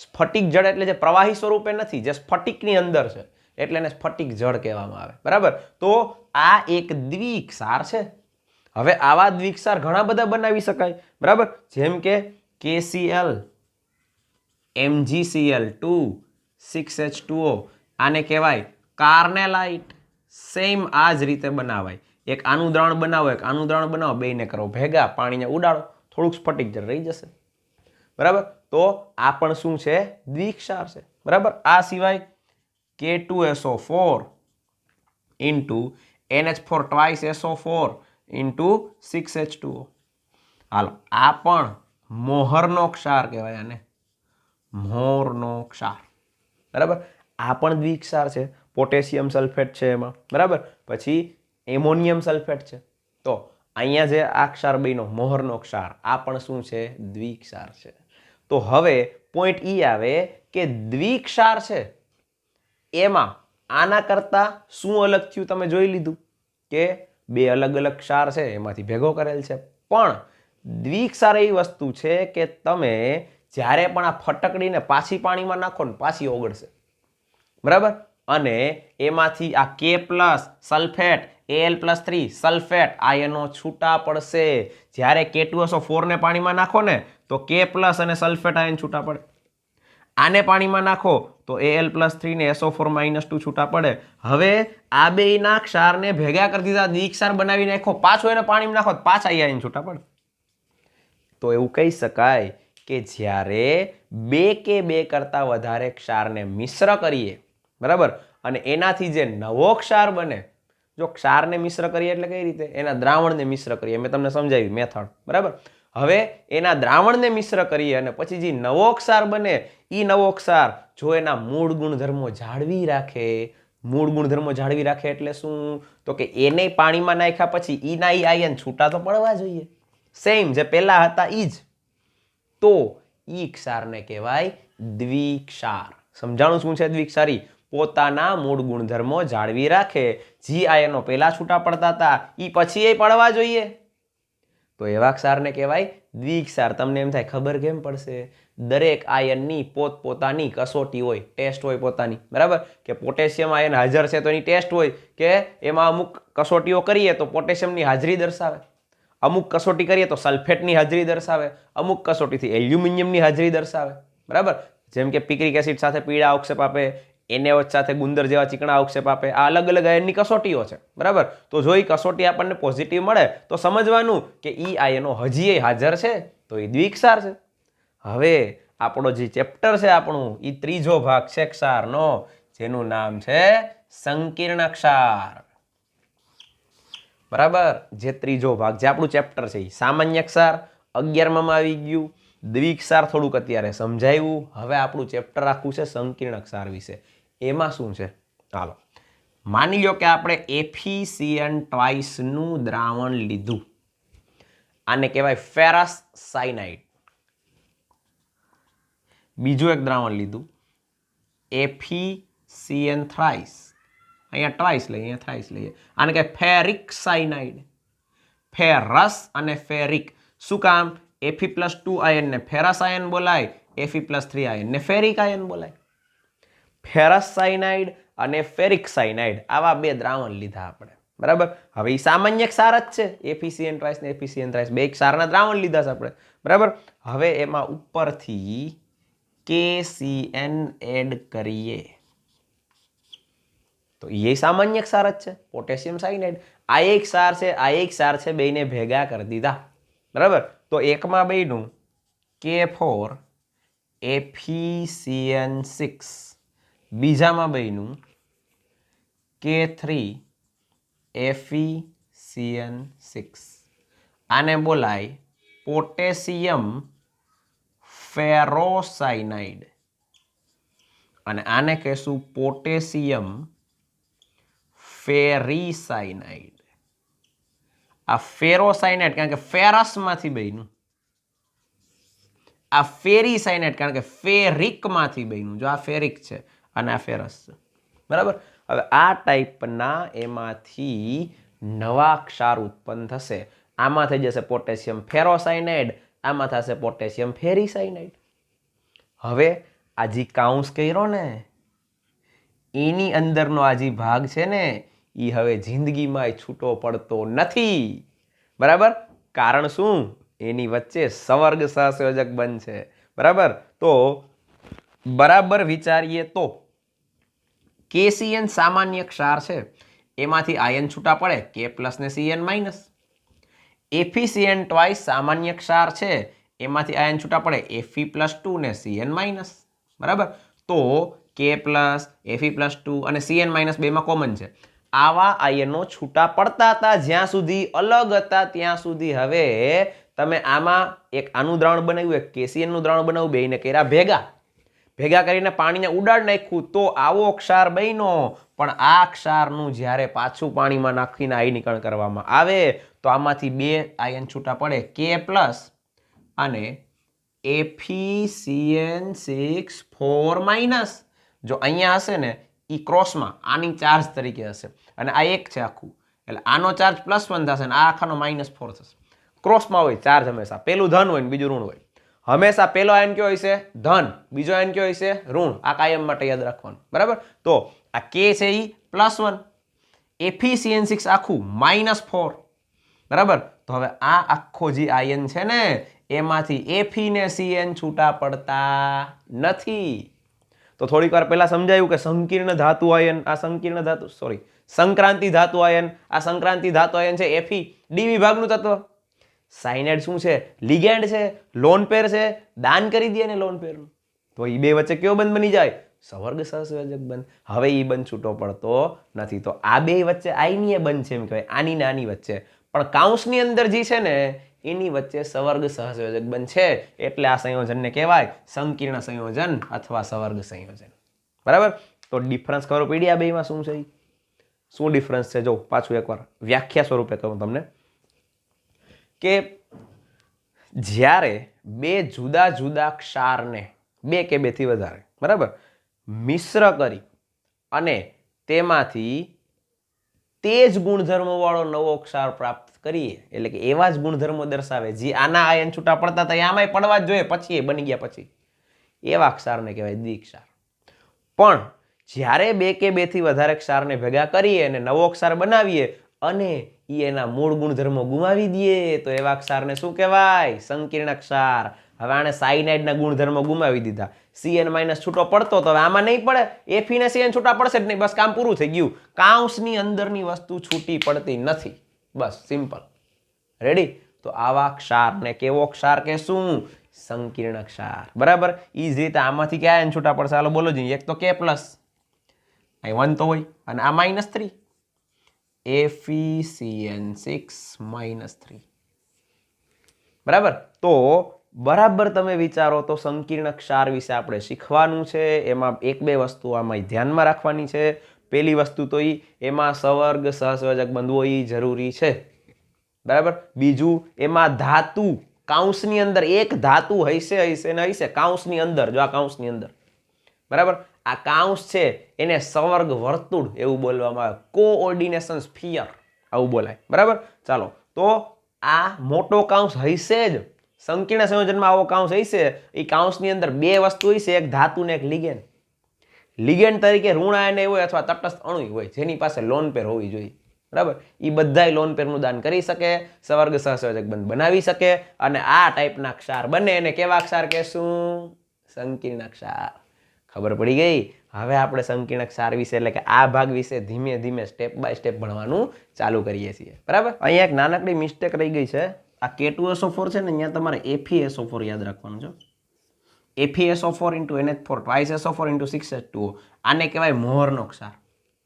સ્ફટિક જળ એટલે જે પ્રવાહી સ્વરૂપે નથી, જે સ્ફટિકની અંદર છે, એટલે એને સ્ફટિક જળ કહેવામાં આવે, બરાબર. તો આ એક દ્વિક્ષાર છે. હવે આવા દ્વિક્ષાર ઘણા બધા બનાવી શકાય, બરાબર. જેમ કે KCl, MgCl2, 6H2O. આને કહેવાય કાર્નેલાઇટ. સેમ આ જ રીતે બનાવાય. એક આનું દ્રાવણ બનાવો, એક આનું દ્રાવણ બનાવો, બેયને કરો ભેગા, પાણીને ઉડાડો, થોડુંક સ્ફટિક જળ રહી જશે, બરાબર. તો આ પણ શું છે? દ્વિક્ષાર છે, બરાબર. આ સિવાય K2SO4 into NH4 twice SO4 into 6H2O. હાલો, આ પણ મોહરનો ક્ષાર કહેવાય આને, મોહરનો ક્ષાર, બરાબર. આ પણ દ્વિક્ષાર છે, પોટેશિયમ સલ્ફેટ છે એમાં, બરાબર. પછી એમોનિયમ સલ્ફેટ છે. તો અહીંયા જે આ ક્ષાર બન્યો મોહરનો ક્ષાર, આ પણ શું છે? દ્વિક્ષાર છે. તો હવે પોઈન્ટ ઈ આવે કે દ્વિક્ષાર છે એમાં આના કરતા શું અલગ થયું? તમે જોઈ લીધું કે બે અલગ અલગ ક્ષાર છે, એમાંથી ભેગો કરેલ છે. પણ દ્વિક્ષાર એવી વસ્તુ છે કે તમે જ્યારે પણ આ ફટકડીને પાછી પાણીમાં નાખો ને, પાછી ઓગળશે, બરાબર. અને એમાંથી આ K+ સલ્ફેટ, Al+3 સલ્ફેટ આયનો છૂટા પડશે. જ્યારે K2SO4 ને પાણીમાં નાખો ને તો K+ અને સલ્ફેટ આયન છૂટા પડે. આને પાણીમાં નાખો તો Al+3 ને SO4-2 છૂટા પડે. હવે આ બેયના ક્ષારને ભેગા કરી દીધા, દ્વિક્ષાર બનાવી નાખો, પાછો એને પાણીમાં નાખો, પાછા આયન છૂટા પડે. તો એવું કહી શકાય કે જ્યારે બે કે બે કરતા વધારે ક્ષારને મિશ્ર કરીએ, બરાબર, અને એનાથી જે નવો ક્ષાર બને, જો ક્ષારને મિશ્ર કરીએ એટલે કઈ રીતે? એના દ્રાવણને મિશ્ર કરીએ, મેં તમને સમજાવી મેથડ, બરાબર. હવે એના દ્રાવણને મિશ્ર કરીએ અને પછી જે નવો ક્ષાર બને, એ નવો ક્ષાર જો એના મૂળ ગુણધર્મો જાળવી રાખે, મૂળ ગુણધર્મો જાળવી રાખે એટલે શું? તો કે એને પાણીમાં નાખ્યા પછી ઈના ઈ આયન છૂટા તો પડવા જોઈએ, સેમ જે પહેલા હતા ઈ જ. તો ઈ ક્ષારને કહેવાય દ્વિક્ષાર. સમજાણું શું છે દ્વિક્ષારી? પોતાના મૂળ ગુણધર્મો જાળવી રાખે. જી આયનો પહેલા છૂટા પડતા હતા ઈ પછી એ પડવા જોઈએ, તો એવા ક્ષારને કહેવાય દ્વિક્ષાર. તમને એમ થાય ખબર કેમ પડશે? દરેક આયનની પોતપોતાની કસોટી હોય, ટેસ્ટ હોય પોતાની, બરાબર. કે પોટેશિયમ આયન હાજર છે તો એની ટેસ્ટ હોય કે એમાં અમુક કસોટીઓ કરીએ તો પોટેશિયમની હાજરી દર્શાવે, અમુક કસોટી કરીએ તો સલ્ફેટની હાજરી દર્શાવે, અમુક કસોટીથી એલ્યુમિનિયમની હાજરી દર્શાવે, બરાબર. જેમ કે પિક્રિક એસિડ સાથે પીળા અવક્ષેપ આપે, NaOH સાથે ગુંદર જેવા ચીકણા અવક્ષેપ આપે. આ અલગ અલગ આયનની કસોટીઓ છે, બરાબર. તો જો એ કસોટી આપણને પોઝિટિવ મળે તો સમજવાનું કે ઈ આયનો હજી હાજર છે, તો એ દ્વિક્ષાર છે. હવે આપણો જે ચેપ્ટર છે આપણું, એ ત્રીજો ભાગ છે ક્ષારનો, જેનું નામ છે સંકીર્ણ ક્ષાર, બરાબર. જે ત્રીજો ભાગ જે આપણું ચેપ્ટર છે, સામાન્ય ક્ષાર 11માં આવી ગયું, દ્વિક્ષાર થોડુંક અત્યારે સમજાવ્યું. હવે આપણું ચેપ્ટર આખું છે સંકીર્ણ ક્ષાર વિશે. એમાં શું છે? ચાલો, માની લો કે આપણે એફીસીએન ટ્વાઇસનું દ્રાવણ લીધું, આને કહેવાય ફેરસ સાયનાઇડ. બીજું એક દ્રાવણ લીધું એફીસીએન થ્રાઇસ, અહીંયા ટ્વાઇસ લઈએ, અહીંયા થ્રાઇસ લઈએ, આને કહેવાય ફેરિક સાયનાઇડ. ફેરસ અને ફેરિક, શું કામ? Fe+2 આયન ને ફેરસ આયન બોલાય, Fe+3 આયન ને ફેરિક આયન બોલાય. ફેરસ સાયનાઇડ અને ફેરિક સાયનાઇડ આવા બે દ્રાવણ લીધા આપણે, બરાબર. હવે એ સામાન્ય ક્ષાર જ છે, એફીસીએન ટ્વાઇસ ને એફીસીએન થ્રાઇસ, બે ક્ષારના દ્રાવણ લીધા છે આપણે, બરાબર. હવે એમાં ઉપરથી KCN એડ કરીએ તો એ સામાન્ય ક્ષાર જ છે, પોટેશિયમ સાયનાઇડ. આ એક ક્ષાર છે, આ એક ક્ષાર છે, બેને ભેગા કરી દીધા, બરાબર. તો એકમાં બન્યું K4 FeCN6, બીજામાં બન્યું K3 FeCN6. આને બોલાય પોટેશિયમ ફેરોસાયનાઇડ અને આને કહેશું પોટેશિયમ ફેરીસાયનાઇડ. આ ફેરોસાયનાઇડ કારણ કે ફેરસમાંથી બન્યું, આ ફેરીસાયનાઇડ કારણ કે ફેરિકમાંથી બન્યું. જો આ ફેરિક છે અને આ ફેરસ છે, બરાબર. હવે આ ટાઈપના એમાંથી નવા ક્ષાર ઉત્પન્ન થશે. આમાં થઈ જશે પોટેશિયમ ફેરોસાયનાઇડ, આમાં થશે પોટેશિયમ ફેરીસાયનાઇડ. હવે આ જે કાઉન્સ કર્યો ને એની અંદરનો આ જે ભાગ છે ને એ હવે જિંદગીમાં છૂટો પડતો નથી, બરાબર. કારણ શું? એની વચ્ચે સવર્ગ સહસંયોજક બનશે, બરાબર. તો બરાબર વિચારીએ તો KCN સામાન્ય ક્ષાર છે, એમાંથી આયન છૂટા પડે K+ ને CN-. FeCN ટ્વાઇસ સામાન્ય ક્ષાર છે, એમાંથી આયન છૂટા પડે Fe+2 ને CN-, બરાબર. તો K+, Fe+2 અને CN- બેમાં કોમન છે. આવા આયનો છૂટા પડતા હતા જ્યાં સુધી અલગ હતા ત્યાં સુધી. હવે તમે આમાં એક આનું દ્રાવણ બનાવ્યું, એક KCN નું દ્રાવણ બનાવ્યું, બેયને કર્યા ભેગા કરીને પાણીને ઉડાડ નાખ્યું તો આવો ક્ષાર બન્યો. પણ આ ક્ષારનું જ્યારે પાછું પાણીમાં નાખીને આયનીકરણ કરવામાં આવે તો આમાંથી બે આયન છૂટા પડે K+ અને FeCN6 4-. જો અહીંયા હશે ને એ ક્રોસમાં આની ચાર્જ તરીકે હશે અને આ એક છે આખું, એટલે આનો ચાર્જ +1 થશે અને આ આખાનો -4 થશે. ક્રોસમાં હોય ચાર્જ હંમેશા પેલું ધન હોય ને બીજું ઋણ હોય. હંમેશા પેલો આયન કયો હોય છે? ધન. બીજો આયન કયો હોય છે? ઋણ. આ કાયમ માટે યાદ રાખવાનું, બરાબર. તો આ K છે એ +1, FeCN6 આખું -4, બરાબર. તો હવે આ આખો જે આયન છે ને એમાંથી Fe ને CN છૂટા પડતા નથી. તો થોડીક વાર પહેલા સમજાયું કે સંકીર્ણ ધાતુ આયન, આ સંકીર્ણ ધાતુ સંક્રાંતિ ધાતુ આયન, આ સંક્રાંતિ ધાતુ આયન છે Fe, ડી વિભાગનું તત્વ. સાયનાઇડ શું છે? લિગેન્ડ છે, લોન પેર છે, દાન કરી દે ને લોન પેરનું. તો એ બે વચ્ચે કયો બંધ બની જાય? સવર્ગ સહસંયોજક બંધ. હવે એ બંધ છૂટો પડતો નથી. તો આ બે વચ્ચે આયનીય બંધ છે એમ કહેવાય, આની ને આની વચ્ચે. પણ કાઉન્સની અંદર જે છે ને એની વચ્ચે સવર્ગ સહસંયોજક બંધ છે, એટલે આ સંયોજનને કહેવાય સંકીર્ણ સંયોજન અથવા સવર્ગ સંયોજન, બરાબર. તો ડિફરન્સ ખબર પડી આ બેમાં શું છે? શું ડિફરન્સ છે? જો પાછું એકવાર વ્યાખ્યા સ્વરૂપે કહું તમને કે જ્યારે બે જુદા જુદા ક્ષારને, બે કે બેથી વધારે, બરાબર, મિશ્ર કરી અને તેમાંથી તે જ ગુણધર્મો વાળો નવો ક્ષાર પ્રાપ્ત કરીએ, એટલે કે એવા જ ગુણધર્મો દર્શાવે જે આના આયન છૂટા પડતા હતા આમાંય પડવા જ જોઈએ પછી, એ બની ગયા પછી, એવા ક્ષારને કહેવાય દ્વિક્ષાર. પણ જ્યારે બે કે બેથી વધારે ક્ષારને ભેગા કરીએ અને નવો ક્ષાર બનાવીએ અને એના મૂળ ગુણધર્મો ગુમાવી દઈએ તો એવા ક્ષારને શું કહેવાય? સંકીર્ણ ક્ષાર. હવે આને સાયનાઇડના ગુણધર્મો ગુમાવી દીધા, CN- છૂટો પડતો તો હવે આમાં નહીં પડે, Fe ને CN છૂટા પડશે જ નહીં, બસ કામ પૂરું થઈ ગયું. કાઉન્સની અંદરની વસ્તુ છૂટી પડતી નથી, બસ સિમ્પલ. રેડી? તો આવા ક્ષારને કેવો ક્ષાર કહેશું? સંકીર્ણ ક્ષાર, બરાબર. એ જ રીતે આમાંથી ક્યાં આયન છૂટા પડશે? હાલો બોલો જી. એક તો K+, અહીં 1 તો હોય, અને આ -3, FeCN6-3, બરાબર. તો બરાબર તમે વિચારો તો સંકીર્ણ ક્ષાર વિશે આપણે શીખવાનું છે. એમાં એક બે વસ્તુ આમાં ધ્યાનમાં રાખવાની છે. પહેલી વસ્તુ તો એમાં સવર્ગ સહસંયોજક બનવો જરૂરી છે, બરાબર. બીજું, એમાં ધાતુ કાઉન્સની અંદર એક ધાતુ હશે ને હશે કાઉન્સની અંદર, જો આ કાઉન્સની અંદર, બરાબર. આ કાઉન્સ છે એને સવર્ગ વર્તુળ એવું બોલવામાં આવે, કોઓર્ડિનેશન સ્ફિયર આવું બોલાય, બરાબર. ચાલો, તો આ મોટો કાઉન્સ હશે જ, સંકીર્ણ સંયોજનમાં આવો કાઉન્સ હશે. એ કાઉન્સની અંદર બે વસ્તુ હશે, એક ધાતુ ને એક લિગેન્ડ. લિગેન્ડ તરીકે ઋણ આયન હોય અથવા તટસ્થ અણુ હોય જેની પાસે લોન પેર હોવી જોઈએ, બરાબર. એ બધાય લોન પેરનું દાન કરી શકે, સવર્ગ સહસંયોજક બંધ બનાવી શકે, અને આ ટાઈપના ક્ષાર બને એને કેવા ક્ષાર કહેશું? સંકીર્ણ ક્ષાર. ખબર પડી ગઈ? હવે આપણે સંકીર્ણ ક્ષાર વિશે એટલે કે આ ભાગ વિશે ધીમે ધીમે સ્ટેપ બાય સ્ટેપ ભણવાનું ચાલુ કરીએ છીએ, બરાબર. અહીંયા એક નાનકડી મિસ્ટેક રહી ગઈ છે. આ K2SO4 છે ને, અહીંયા તમારે FeSO4 યાદ રાખવાનું છે. FeSO4 into NH4 twice SO4 into 6H2O. આને કહેવાય મોહરનો ક્ષાર,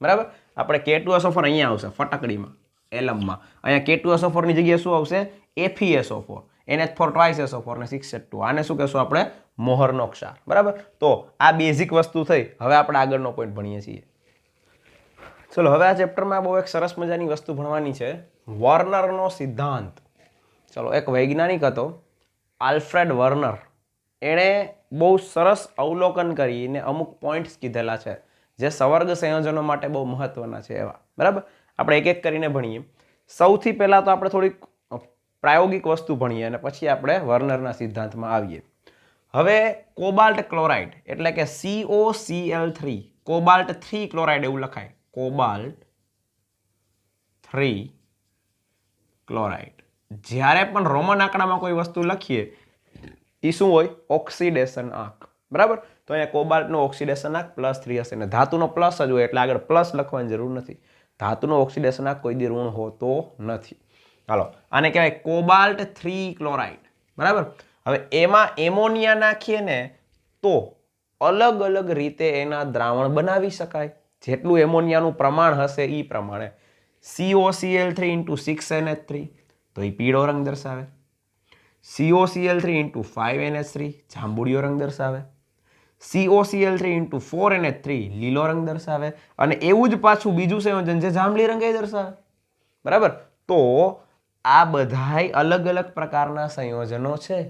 બરાબર. આપણે K2SO4 અહીંયા આવશે ફટકડીમાં, એલમમાં. અહીંયા K2SO4 ની જગ્યાએ શું આવશે? FeSO4, NH4 twice SO4 ને 6H2O. આને શું કહેશું આપણે? મોહરનો ક્ષાર, બરાબર. તો આ બેઝિક વસ્તુ થઈ. હવે આપણે આગળનો પોઈન્ટ ભણીએ છીએ. ચલો, હવે આ ચેપ્ટરમાં બહુ એક સરસ મજાની વસ્તુ ભણવાની છે, વર્નરનો સિદ્ધાંત. ચલો, એક વૈજ્ઞાનિક હતો આલ્ફ્રેડ વર્નર. એણે બહુ સરસ અવલોકન કરીને અમુક પોઈન્ટ્સ કીધેલા છે જે સવર્ગ સંયોજનો માટે બહુ મહત્વના છે એવા, બરાબર. આપણે એક એક કરીને ભણીએ. સૌથી પહેલા તો આપણે થોડીક પ્રાયોગિક વસ્તુ ભણીએ અને પછી આપણે વર્નરના સિદ્ધાંતમાં આવીએ. હવે કોબાલ્ટ ક્લોરાઇડ એટલે કે COCl3, કોબાલ્ટ 3 ક્લોરાઇડ એવું લખાય, કોબાલ્ટ 3 ક્લોરાઇડ. જ્યારે પણ રોમન આંકડામાં કોઈ વસ્તુ લખીએ એ શું હોય? ઓક્સિડેશન આંક, બરાબર. તો અહીંયા કોબાલ્ટનો ઓક્સિડેશન આંક +3 હશે, ને ધાતુનો પ્લસ જ હોય એટલે આગળ પ્લસ લખવાની જરૂર નથી. ધાતુનો ઓક્સિડેશન આંક કોઈ દી ઋણ હોતો નથી. હાલો, આને કહેવાય કોબાલ્ટ 3 ક્લોરાઇડ, બરાબર. હવે એમાં એમોનિયા નાખીએ ને તો અલગ અલગ રીતે એના દ્રાવણ બનાવી શકાય, જેટલું એમોનિયાનું પ્રમાણ હશે એ પ્રમાણે. COCl3 into 6NH3 તો એ પીળો રંગ દર્શાવે. COCl3 into 5NH3 જાંબુડિયો રંગ દર્શાવે. COCl3 into 4NH3 લીલો રંગ દર્શાવે. અને એવું જ પાછું બીજું સંયોજન છે જાંબલી રંગ એ દર્શાવે, બરાબર. તો આ બધાય અલગ અલગ પ્રકારના સંયોજનો છે.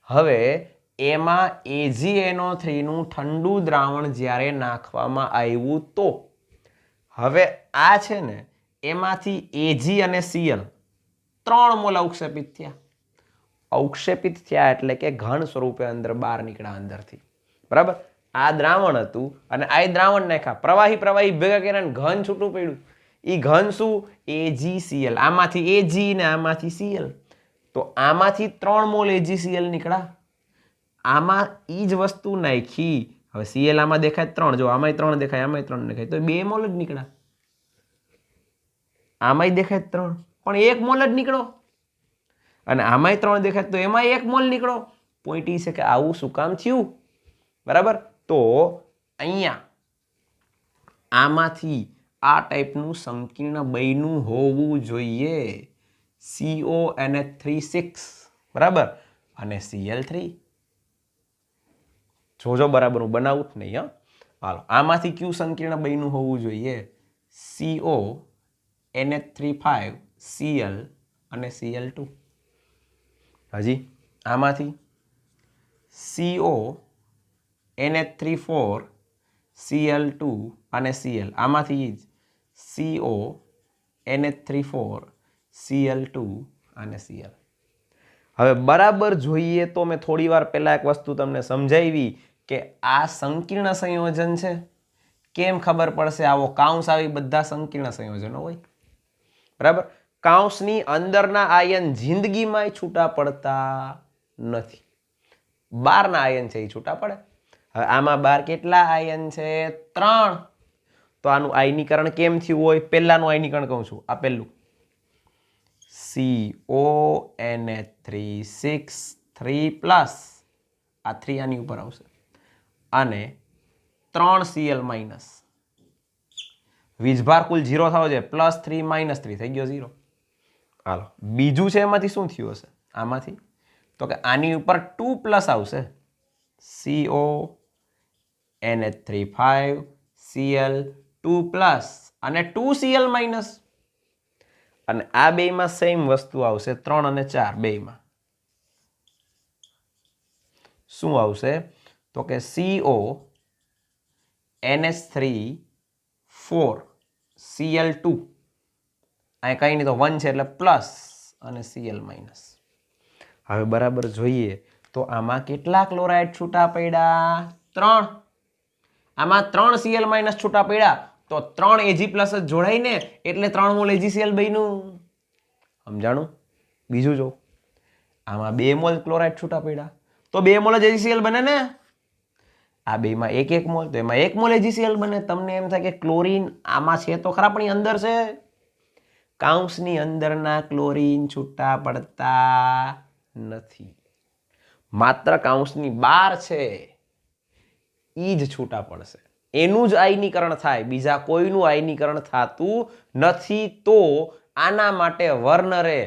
હવે એમાં AgNO3 નું ઠંડુ દ્રાવણ જ્યારે નાખવામાં આવ્યું તો હવે આ છે ને એમાંથી Ag અને Cl 3 મોલ અવક્ષેપિત થયા. અવક્ષેપિત થયા એટલે કે ઘન સ્વરૂપે અંદર બહાર નીકળ્યા અંદરથી, બરાબર. આ દ્રાવણ હતું અને આ દ્રાવણ નાખ્યા, પ્રવાહી ભેગા કર્યા, ઘન છૂટું પડ્યું. એ ઘન શું? AgCl. આમાંથી Ag ને આમાંથી Cl. તો આમાંથી 3 મોલ AgCl નીકળ્યા. આમાં એ જ વસ્તુ નાખી. હવે Cl આમાં દેખાય 3, જો આમાંય 3 દેખાય, આમાંય 3 દેખાય, તો 2 મોલ જ નીકળ્યા. આમાંય દેખાય 3 પણ 1 મોલ જ નીકળો, અને આમાંય 3 દેખાય તો એમાં 1 મોલ નીકળો. પોઈન્ટ એ છે કે આવું શું કામ થયું, બરાબર. તો અહીંયા આમાંથી આ ટાઈપનું સંકીર્ણ બન્યું હોવું જોઈએ. CONH3 6, બરાબર, અને Cl3. જોજો બરાબર હું બનાવું જ નહીં, હા. હાલો, આમાંથી કયું સંકીર્ણ બન્યું હોવું જોઈએ? CONH3 5 Cl અને Cl2. હજી આમાંથી CONH3 4 Cl2 અને Cl. આમાંથી જ CONH3 4 Cl2 અને Cl. હવે બરાબર જોઈએ તો મેં થોડી વાર પહેલા એક વસ્તુ તમને સમજાવી કે આ સંકીર્ણ સંયોજન છે. કેમ ખબર પડશે? આવો કાઉન્સ આવી બધા સંકીર્ણ સંયોજનો હોય, બરાબર. કાઉન્સની અંદરના આયન જિંદગીમાં છૂટા પડતા નથી, બહારના આયન છે એ છૂટા પડે. હવે આમાં બહાર કેટલા આયન છે? 3. તો આનું આયનીકરણ કેમ થયું હોય? પહેલાનું આયનીકરણ કહું છું, આ પહેલું CONH3 6 3 પ્લસ આ 3 આની ઉપર આવશે અને 3 Cl માઇનસ. વીજભાર કુલ 0 થવો જોઈએ, +3 -3 થઈ ગયો 0. હાલો, બીજું છે એમાંથી શું થયું હશે? આમાંથી તો કે આની ઉપર 2 પ્લસ આવશે, CONH3 5 Cl2 2+ અને 2Cl માઇનસ. અને આ બેમાં સેમ વસ્તુ આવશે 3 અને 4 બેમાં. શું આવશે? તો કે CO NH3 4 Cl2. અહીં કંઈ નહીં તો 1 છે એટલે પ્લસ અને Cl માઇનસ. હવે બરાબર જોઈએ તો આમાં કેટલા ક્લોરાઇડ છૂટા પડ્યા? 3. આમાં 3 Cl માઇનસ છૂટા પડ્યા તો 3 Ag પ્લસ જ જોડાય ને, એટલે 3 મોલ AgCl બન્યું. સમજાણું? બીજું જો, આમાં 2 મોલ ક્લોરાઇડ છૂટા પડ્યા તો 2 મોલ જ AgCl બને ને. આ બેમાં 1 મોલ તો એમાં 1 મોલ AgCl બને. તમને એમ થાય કે ક્લોરીન આમાં છે તો ખરા, પણ અંદર છે. કાઉન્સની અંદરના ક્લોરીન છૂટા પડતા નથી, માત્ર કાઉન્સની બહાર છે ઈ જ છૂટા પડશે. એનું જ આયનીકરણ થાય, બીજા કોઈનું આયનીકરણ થતું નથી. તો આના માટે વર્નરે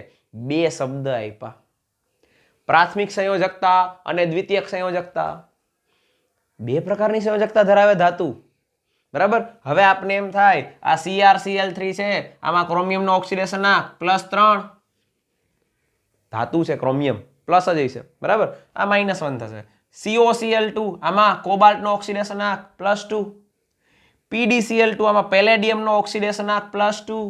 2 શબ્દ આપ્યા, પ્રાથમિક સંયોજકતા અને દ્વિતીયક સંયોજકતા. 2 પ્રકારની સંયોજકતા ધરાવે ધાતુ. બરાબર. હવે આપણે એમ થાય આ CrCl3 છે, આમાં ક્રોમિયમનો ઓક્સિડેશન +3. ધાતુ છે ક્રોમિયમ, પ્લસ જ હશે. બરાબર. આ -1 થશે. COCl2 આમાં કોબાલ્ટનો ઓક્સિડેશન +2. PdCl2 આમાં પેલેડિયમનો ઓક્સિડેશન +2.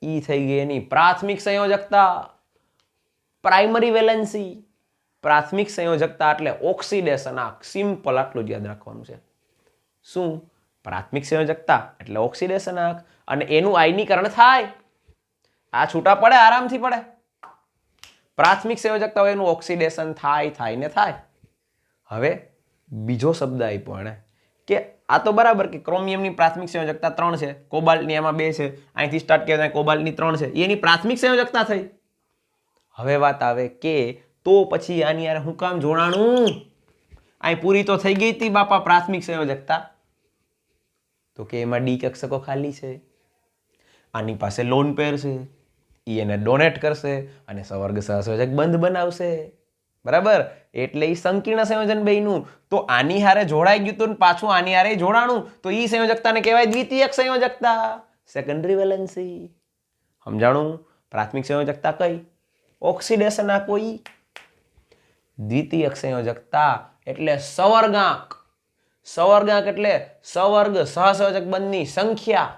ઈ થઈ ગઈ એની પ્રાથમિક સંયોજકતા, પ્રાઇમરી વેલેન્સી. પ્રાથમિક સંયોજકતા એટલે ઓક્સિડેશન સિમ્પલ, આટલું જ યાદ રાખવાનું છે. શું? પ્રાથમિક સંયોજકતા એટલે ઓક્સિડેશન અને એનું આયનીકરણ થાય. આ છૂટા પડે, આરામથી પડે. પ્રાથમિક સંયોજકતા હોય એનું ઓક્સિડેશન થાય ને થાય. હવે બીજો શબ્દ આપ્યો એને કે આ તો બરાબર કે ક્રોમિયમની પ્રાથમિક સંયોજકતા 3 છે, કોબાલ્ટની આમાં 2 છે, અહીંથી સ્ટાર્ટ કરીએ તો કોબાલ્ટની 3 છે, એની પ્રાથમિક સંયોજકતા થઈ. હવે વાત આવે કે તો પછી આની યાર હું કામ જોડાણું? અહીં પૂરી તો થઈ ગઈ હતી બાપા પ્રાથમિક સંયોજકતા. તો કે એમાં ડી કક્ષકો ખાલી છે, આની પાસે લોન પેર છે, ઈ એને ડોનેટ કરશે અને સવર્ગ સહસંયોજક બંધ બનાવશે. બરાબર. એટલે ઈ સંકીર્ણ સંયોજન બન્યું. તો આની હારે જોડાઈ ગયું તું પાછું આની હારે જોડાણું, તો ઈ સંયોજકતાને કહેવાય દ્વિતીયક સંયોજકતા, સેકન્ડરી વેલેન્સી. સમજાણું? પ્રાથમિક સંયોજકતા કઈ? ઓક્સિડેશન કોઈ. દ્વિતીયક સંયોજકતા એટલે સવર્ગાંક. સવર્ગાંક એટલે સવર્ગ સહસંયોજક બંધની સંખ્યા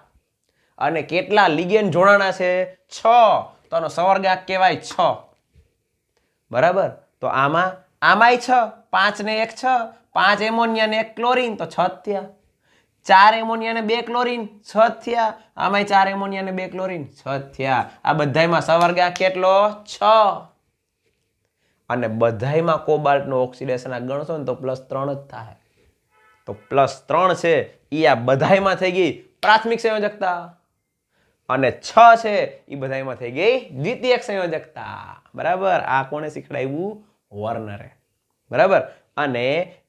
અને કેટલા લિગેન્ડ જોડાણા છે? 6. તો આનો સવર્ગાંક કહેવાય 6. બરાબર. તો આમાંય 6, 5 ને 1 6, 5 એમોનિયા ને 1 ક્લોરીન તો 6 થયા. 4 એમોનિયા ને 2 ક્લોરીન 6 થયા. આમાંય 4 એમોનિયા ને 2 ક્લોરીન 6 થયા. આ બધાયમાં સવર્ગાંક કેટલો? 6. અને બધાયમાં કોબાલ્ટનો ઓક્સિડેશન ગણશો ને તો +3 જ થાય. તો +3 છે ઈ આ બધાયમાં થઈ ગઈ પ્રાથમિક સંયોજકતા, અને 6 છે ઈ બધાયમાં થઈ ગઈ દ્વિતીયક સંયોજકતા. બરાબર. આ કોણે શીખડાવ્યું? વર્નરે. બરાબર. અને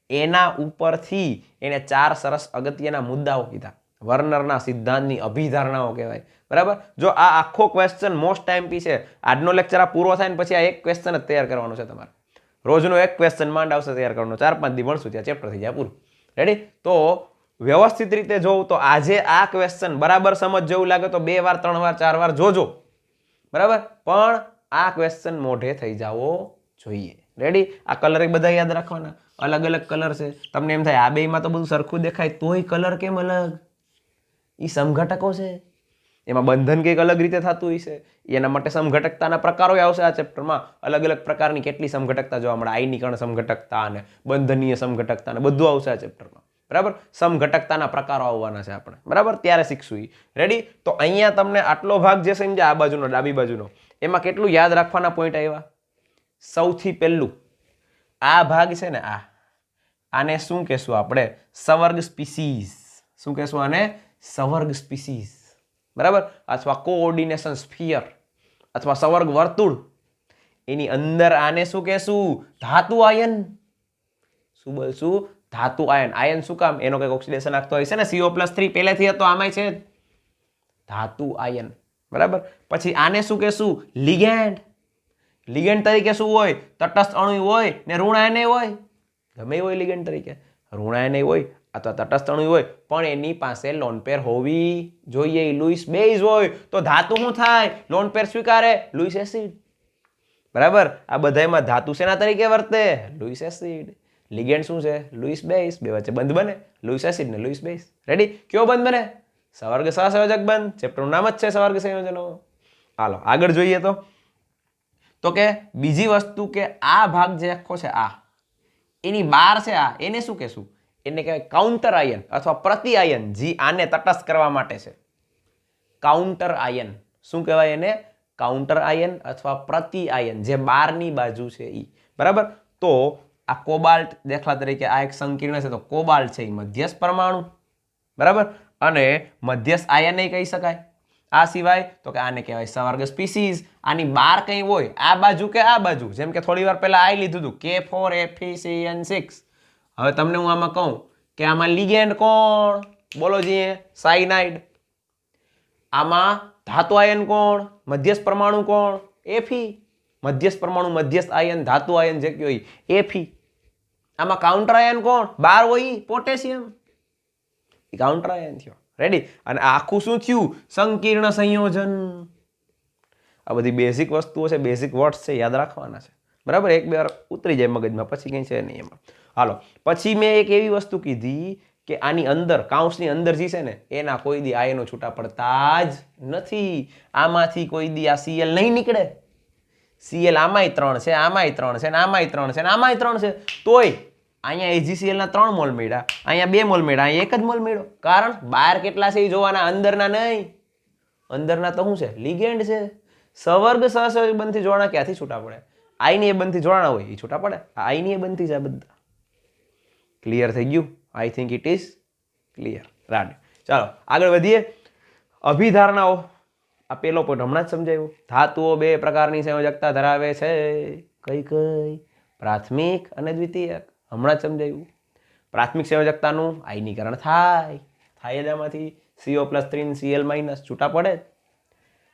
એના ઉપરથી એને 4 સરસ અગત્યના મુદ્દાઓ કીધા. વર્નરના સિદ્ધાંતની અભિધારણાઓ કહેવાય. બરાબર. જો આ આખો ક્વેશ્ચન મોસ્ટ ટાઈમ છે. આજનો લેક્ચર આ પૂરો થાય ને પછી આ એક ક્વેશ્ચન જ તૈયાર કરવાનો છે તમારે. રોજનો એક ક્વેશ્ચન માંડ આવશે તૈયાર કરવાનો. 4-5 દી ભણશું ત્યાં ચેપ્ટર થઈ જાય પૂરું. રેડી? તો વ્યવસ્થિત રીતે જોઉં તો આજે આ ક્વેશ્ચન બરાબર સમજ જેવું લાગે તો 2 વાર 3 વાર 4 વાર જોજો. બરાબર. પણ આ ક્વેશ્ચન મોઢે થઈ જાવો જોઈએ. રેડી? આ કલર બધા યાદ રાખવાના. અલગ અલગ કલર છે. તમને એમ થાય આ બેમાં તો બધું સરખું દેખાય, તોય કલર કેમ અલગ? ઈ સમઘટકો છે. એમાં બંધન કંઈક અલગ રીતે થતું હોય છે. એના માટે સમઘટકતાના પ્રકારો આવશે આ ચેપ્ટરમાં. અલગ અલગ પ્રકારની કેટલી સમઘટકતા જોવા મળે, આયનીકરણ સમઘટકતા અને બંધનીય સમઘટકતા અને બધું આવશે આ ચેપ્ટરમાં. બરાબર. સમઘટકતાના પ્રકારો આવવાના છે આપણે. બરાબર. ત્યારે શીખશું ઈ. રેડી? તો અહીંયા તમને આટલો ભાગ જે સમજ્યા આ બાજુનો ડાબી બાજુનો, એમાં કેટલું યાદ રાખવાના પોઈન્ટ આવ્યા? સૌથી પહેલું આ ભાગ છે ને, આને શું કહેશું આપણે? સવર્ગ સ્પીસીસ. શું કહેશું આને? સવર્ગ સ્પીસીસ. બરાબર. અથવા કોઓર્ડિનેશન સ્ફિયર અથવા સવર્ગ વર્તુળ. એની અંદર આને શું કહેશું? ધાતુ આયન. શું બોલશું? ધાતુ આયન. આયન શું કામ? એનો કંઈક ઓક્સિડેશન આપતો હોય છે ને. CO+3 પહેલેથી હતો, આમાંય છે ધાતુ આયન. બરાબર. પછી આને શું કહેશું? લિગેન્ડ. લિગેન્ડ તરીકે શું હોય? તટસ્થ અણુ હોય ને ઋણ આયન હોય. ગમે હોય લિગેન્ડ તરીકે. ઋણ આયન હોય. અથવા તટસ્થ અણુ હોય પણ એની પાસે લોન પેર હોવી જોઈએ. લુઈસ બેઝ હોય તો ધાતુ શું થાય? લોન પેર સ્વીકારે, લુઈસ એસિડ. બરાબર. આ બધામાં ધાતુ શેના તરીકે વર્તે? Louis acid. લિગેન્ડ શું છે? Louis base. બે વચ્ચે બંધ બને, લુઈસ એસિડ ને લુઈસ બેઝ. રેડી? કયો બંધ બને? સવર્ગ સહસંયોજક બંધ. ચેપ્ટરનું નામ જ છે સવર્ગ સંયોજનો. હાલો આગળ જોઈએ તો કે બીજી વસ્તુ કે આ ભાગ જે આખો છે આ એની બહાર છે આ, એને શું કહેશું? એને કહેવાય કાઉન્ટર આયન અથવા પ્રતિ આયન, જે આને તટસ્થ કરવા માટે છે. Counter ion. શું કહેવાય એને? કાઉન્ટર આયન અથવા પ્રતિ આયન, જે બહારની બાજુ છે ઈ. બરાબર. તો આ કોબાલ્ટ દાખલા તરીકે આ એક સંકીર્ણ છે તો કોબાલ્ટ છે એ મધ્યસ્થ પરમાણુ. બરાબર. અને મધ્યસ્થ આયન એ કહી શકાય. આ સિવાય તો કે આને કહેવાય સવર્ગ સ્પીસીઝ. આની બહાર કંઈ હોય, આ બાજુ કે આ બાજુ, જેમ કે થોડી વાર પહેલા આ લીધું હતું K4FeCN6. હવે તમને હું આમાં કહું કે આમાં લિગેન્ડ કોણ? બોલો જી. સાયનાઇડ. આમાં ધાતુ આયન કોણ? મધ્યસ્થ પરમાણુ કોણ? Fe. મધ્યસ્થ પરમાણુ, મધ્યસ્થ આયન, ધાતુ આયન જે કયો Fe. આમાં કાઉન્ટર આયન કોણ? બહાર હોય પોટેશિયમ. એ કાઉન્ટર આયન થયો. રેડી? અને આખું શું થયું? સંકીર્ણ સંયોજન. આ બધી બેઝિક વસ્તુઓ છે, બેઝિક વર્ડ્સ છે, યાદ રાખવાના છે. બરાબર. એક બે વાર ઉતરી જાય મગજમાં, પછી કંઈ છે નહીં એમાં. હાલો પછી મેં એક એવી વસ્તુ કીધી કે આની અંદર, કાઉન્સની અંદર જે છે ને એના કોઈ દી આયનો છૂટા પડતા જ નથી. આમાંથી કોઈ દી આ Cl નહીં નીકળે. Cl આમાંય 3 છે, આમાંય 3 છે, આમાંય 3 છે, આમાંય 3 છે. તોય અહીંયા AgCl ના 3 મોલ મળ્યા, અહીંયા 2 મોલ મળ્યા, અહીંયા 1 જ મોલ મળ્યો. કારણ બહાર કેટલા છે એ જોવાના, અંદરના નહીં. અંદરના તો શું છે? લિગેન્ડ છે. સવર્ગ સહસંયોજક બંધથી જોડાણા ક્યાંથી છૂટા પડે? આયનીય બંધથી જોડાણા હોય એ છૂટા પડે. આ આયનીય બંધથી છે આ બધા. ક્લિયર થઈ ગયું? I think it is clear. Right. ચાલો આગળ વધીએ. અભિધારણાઓ. આ પેલો પોઈન્ટ હમણાં જ સમજાયું. ધાતુઓ 2 પ્રકારની સંયોજકતા ધરાવે છે. કઈ કઈ? પ્રાથમિક અને દ્વિતીયક. હમણાં જ સમજાયું. પ્રાથમિક સંયોજકતાનું આયનીકરણ થાય જ આમાંથી CO+3 Cl- છૂટા પડે.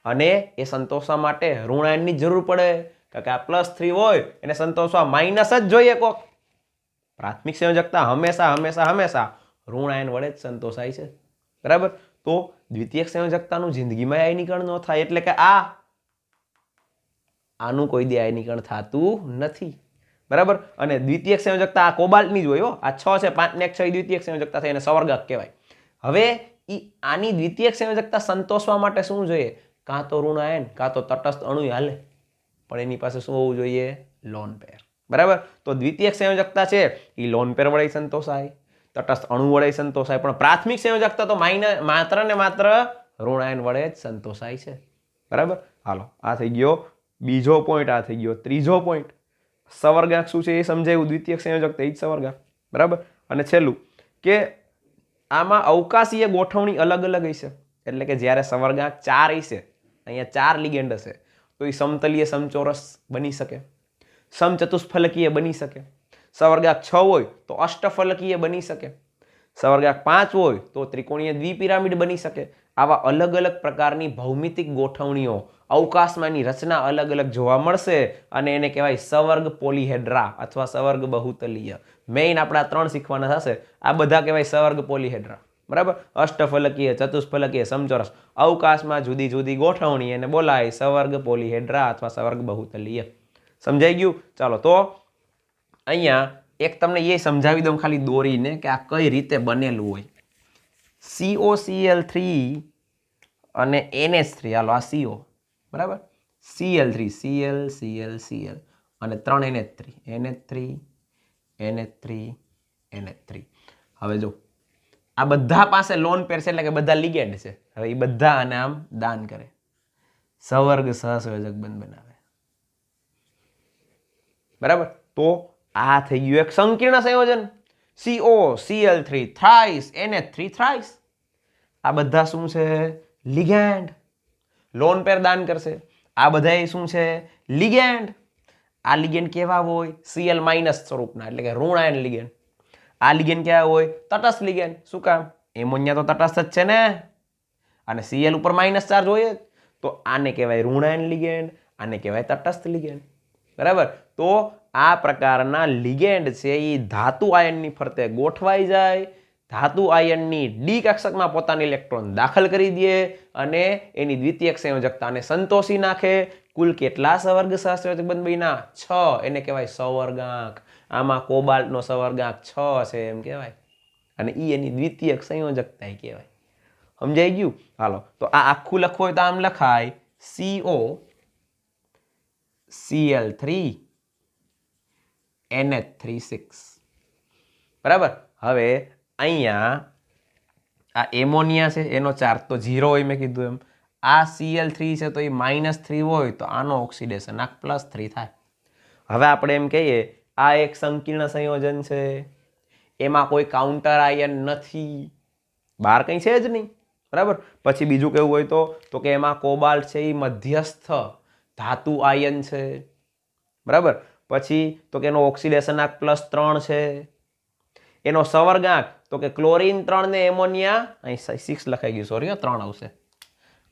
અને એ સંતોષવા માટે ઋણ આયનની જરૂર પડે. કારણ કે આ +3 હોય એને સંતોષવા માઇનસ જ જોઈએ કોક. પ્રાથમિક સંયોજકતા હંમેશા ઋણ આયન વડે જ સંતોષાય છે. બરાબર. તો દ્વિતીયક સંયોજકતાનું જિંદગીમાં આયનીકરણ ન થાય. એટલે કે આનું કોઈ દી આયનીકરણ થતું નથી. બરાબર. અને દ્વિતીયક સંયોજકતા આ કોબાલ્ટની જ હોય. આ 6 છે, 5 ને 1 6 દ્વિતીયક સંયોજકતા થઈ, એને સવર્ગક કહેવાય. હવે આની દ્વિતીયક સંયોજકતા સંતોષવા માટે શું જોઈએ? કાં તો ઋણ આયન કાં તો તટસ્થ અણુ હાલે, પણ એની પાસે શું હોવું જોઈએ? Lone pair. બરાબર. તો દ્વિતીયક સંયોજકતા છે એ લોન પેર વડે સંતોષાય, તટસ્થ અણુ વડે સંતોષાય, પણ પ્રાથમિક સંયોજકતા તો માત્ર ને માત્ર ઋણ આયન વડે જ સંતોષાય છે. બરાબર. હાલો આ થઈ ગયો બીજો પોઈન્ટ. આ થઈ ગયો ત્રીજો પોઈન્ટ. સવર્ગાંક શું છે એ સમજાયું. દ્વિતીયક સંયોજકતા એ જ સવર્ગાંક. બરાબર. અને છેલ્લું કે આમાં અવકાશીય ગોઠવણી અલગ અલગ હશે. એટલે કે જ્યારે સવર્ગાંક 4 હશે, અહીંયા 4 લિગેન્ડ હશે, તો એ સમતલીય સમચોરસ બની શકે, સમચતુષ્ફલકીય બની શકે. સવર્ગાંક 6 હોય તો અષ્ટફલકીય બની શકે. સવર્ગાંક 5 હોય તો ત્રિકોણીય દ્વિપિરામિડ બની શકે. આવા અલગ અલગ પ્રકારની ભૌમિતિક ગોઠવણીઓ અવકાશમાંની રચના અલગ અલગ જોવા મળશે અને એને કહેવાય સવર્ગ પોલીહેડ્રા અથવા સવર્ગ બહુતલીય. મેઇન આપણા 3 શીખવાના થશે. આ બધા કહેવાય સવર્ગ પોલીહેડ્રા. બરાબર. અષ્ટફલકીય, ચતુષ્ફલકીય, સમચોરસ અવકાશમાં જુદી જુદી ગોઠવણી એને બોલાય સવર્ગ પોલીહેડ્રા અથવા સવર્ગ બહુતલીય. સમજાઈ ગયું? ચાલો તો અહીંયા એક તમને એ સમજાવી દઉં ખાલી દોરીને કે આ કઈ રીતે બનેલું હોય. COCl3 અને NH3. હાલો આ CO. બરાબર. Cl3 Cl અને 3 NH3. હવે જો આ બધા પાસે લોન પેર છે, એટલે કે બધા લિગેન્ડ છે. હવે એ બધા આને આમ દાન કરે, સવર્ગ સહસંયોજક બંધ બનાવે. બરાબર. તો આ થઈ ગયું એક સંકીર્ણ સંયોજન. COCl3 thrice, NH3 thrice. આ બધા શું છે? લિગેન્ડ. લોન પેર દાન કરશે. આ બધા શું છે? લિગેન્ડ. આ લિગેન્ડ કેવા હોય? Cl- સ્વરૂપના, એટલે કે ઋણ આયન લિગેન્ડ. આ લિગેન્ડ કેવા હોય? તટસ્થ લિગેન્ડ. શું કામ? એમોનિયા તો તટસ્થ જ છે ને, અને Cl ઉપર માઇનસ ચાર્જ હોય જ. તો આને કહેવાય ઋણ આયન લિગેન્ડ, આને કહેવાય તટસ્થ લિગેન્ડ. બરાબર. તો આ પ્રકારના લિગેન્ડ છે એ ધાતુ આયનની ફરતે ગોઠવાઈ જાય, ધાતુ આયનની ડી કક્ષકમાં પોતાની ઇલેક્ટ્રોન દાખલ કરી દે અને એની દ્વિતીયક સંયોજકતાને સંતોષી નાખે. કુલ કેટલા સવર્ગ સહસંયોજક બંધ બન્યા? 6. એને કહેવાય સવર્ગાંક. આમાં કોબાલ્ટનો સવર્ગાંક 6 છે એમ કહેવાય, અને ઈ એની દ્વિતીયક સંયોજકતા કહેવાય. સમજાઈ ગયું? હાલો, તો આ આખું લખવું હોય તો આમ લખાય CO Cl3 NH36. બરાબર. હવે અહીંયા આ એમોનિયા છે એનો ચાર્જ તો 0 હોય, મેં કીધું એમ. આ Cl3 છે તો એ -3 હોય તો આનો ઓક્સિડેશન આંક +3 થાય. હવે આપણે એમ કહીએ આ એક સંકીર્ણ સંયોજન છે, એમાં કોઈ કાઉન્ટર આયન નથી, બહાર કંઈ છે જ નહીં. બરાબર. પછી બીજું કેવું હોય તો કે એમાં કોબાલ્ટ છે એ મધ્યસ્થ ધાતુ આયન છે. બરાબર. પછી તો કે એનો ઓક્સિડેશન આંક +3 છે. એનો સવર્ગાંક તો કે ક્લોરીન 3 ને એમોનિયા, અહીં 6 લખાઈ ગયું, સોરી, 3 આવશે.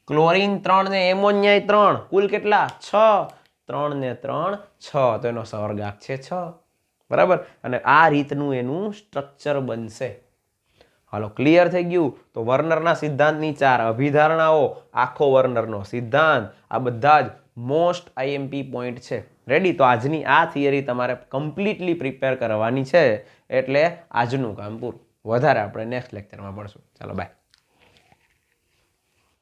ક્લોરીન 3 ને એમોનિયા 3, કુલ કેટલા? 6. 3 ને 3 6, તો એનો સવર્ગાંક છે 6. બરાબર. અને આ રીતનું એનું સ્ટ્રક્ચર બનશે. હાલો, ક્લિયર થઈ ગયું? તો વર્નરના સિદ્ધાંતની 4 અભિધારણાઓ, આખો વર્નરનો સિદ્ધાંત, આ બધા જ મોસ્ટ આઈએમપી પોઈન્ટ છે. રેડી? તો આજની આ થિયરી તમારે કમ્પ્લીટલી પ્રિપેર કરવાની છે, એટલે આજનું કામ પૂરું. વધારે આપણે નેક્સ્ટ લેક્ચરમાં ભણશું. ચાલો, બાય.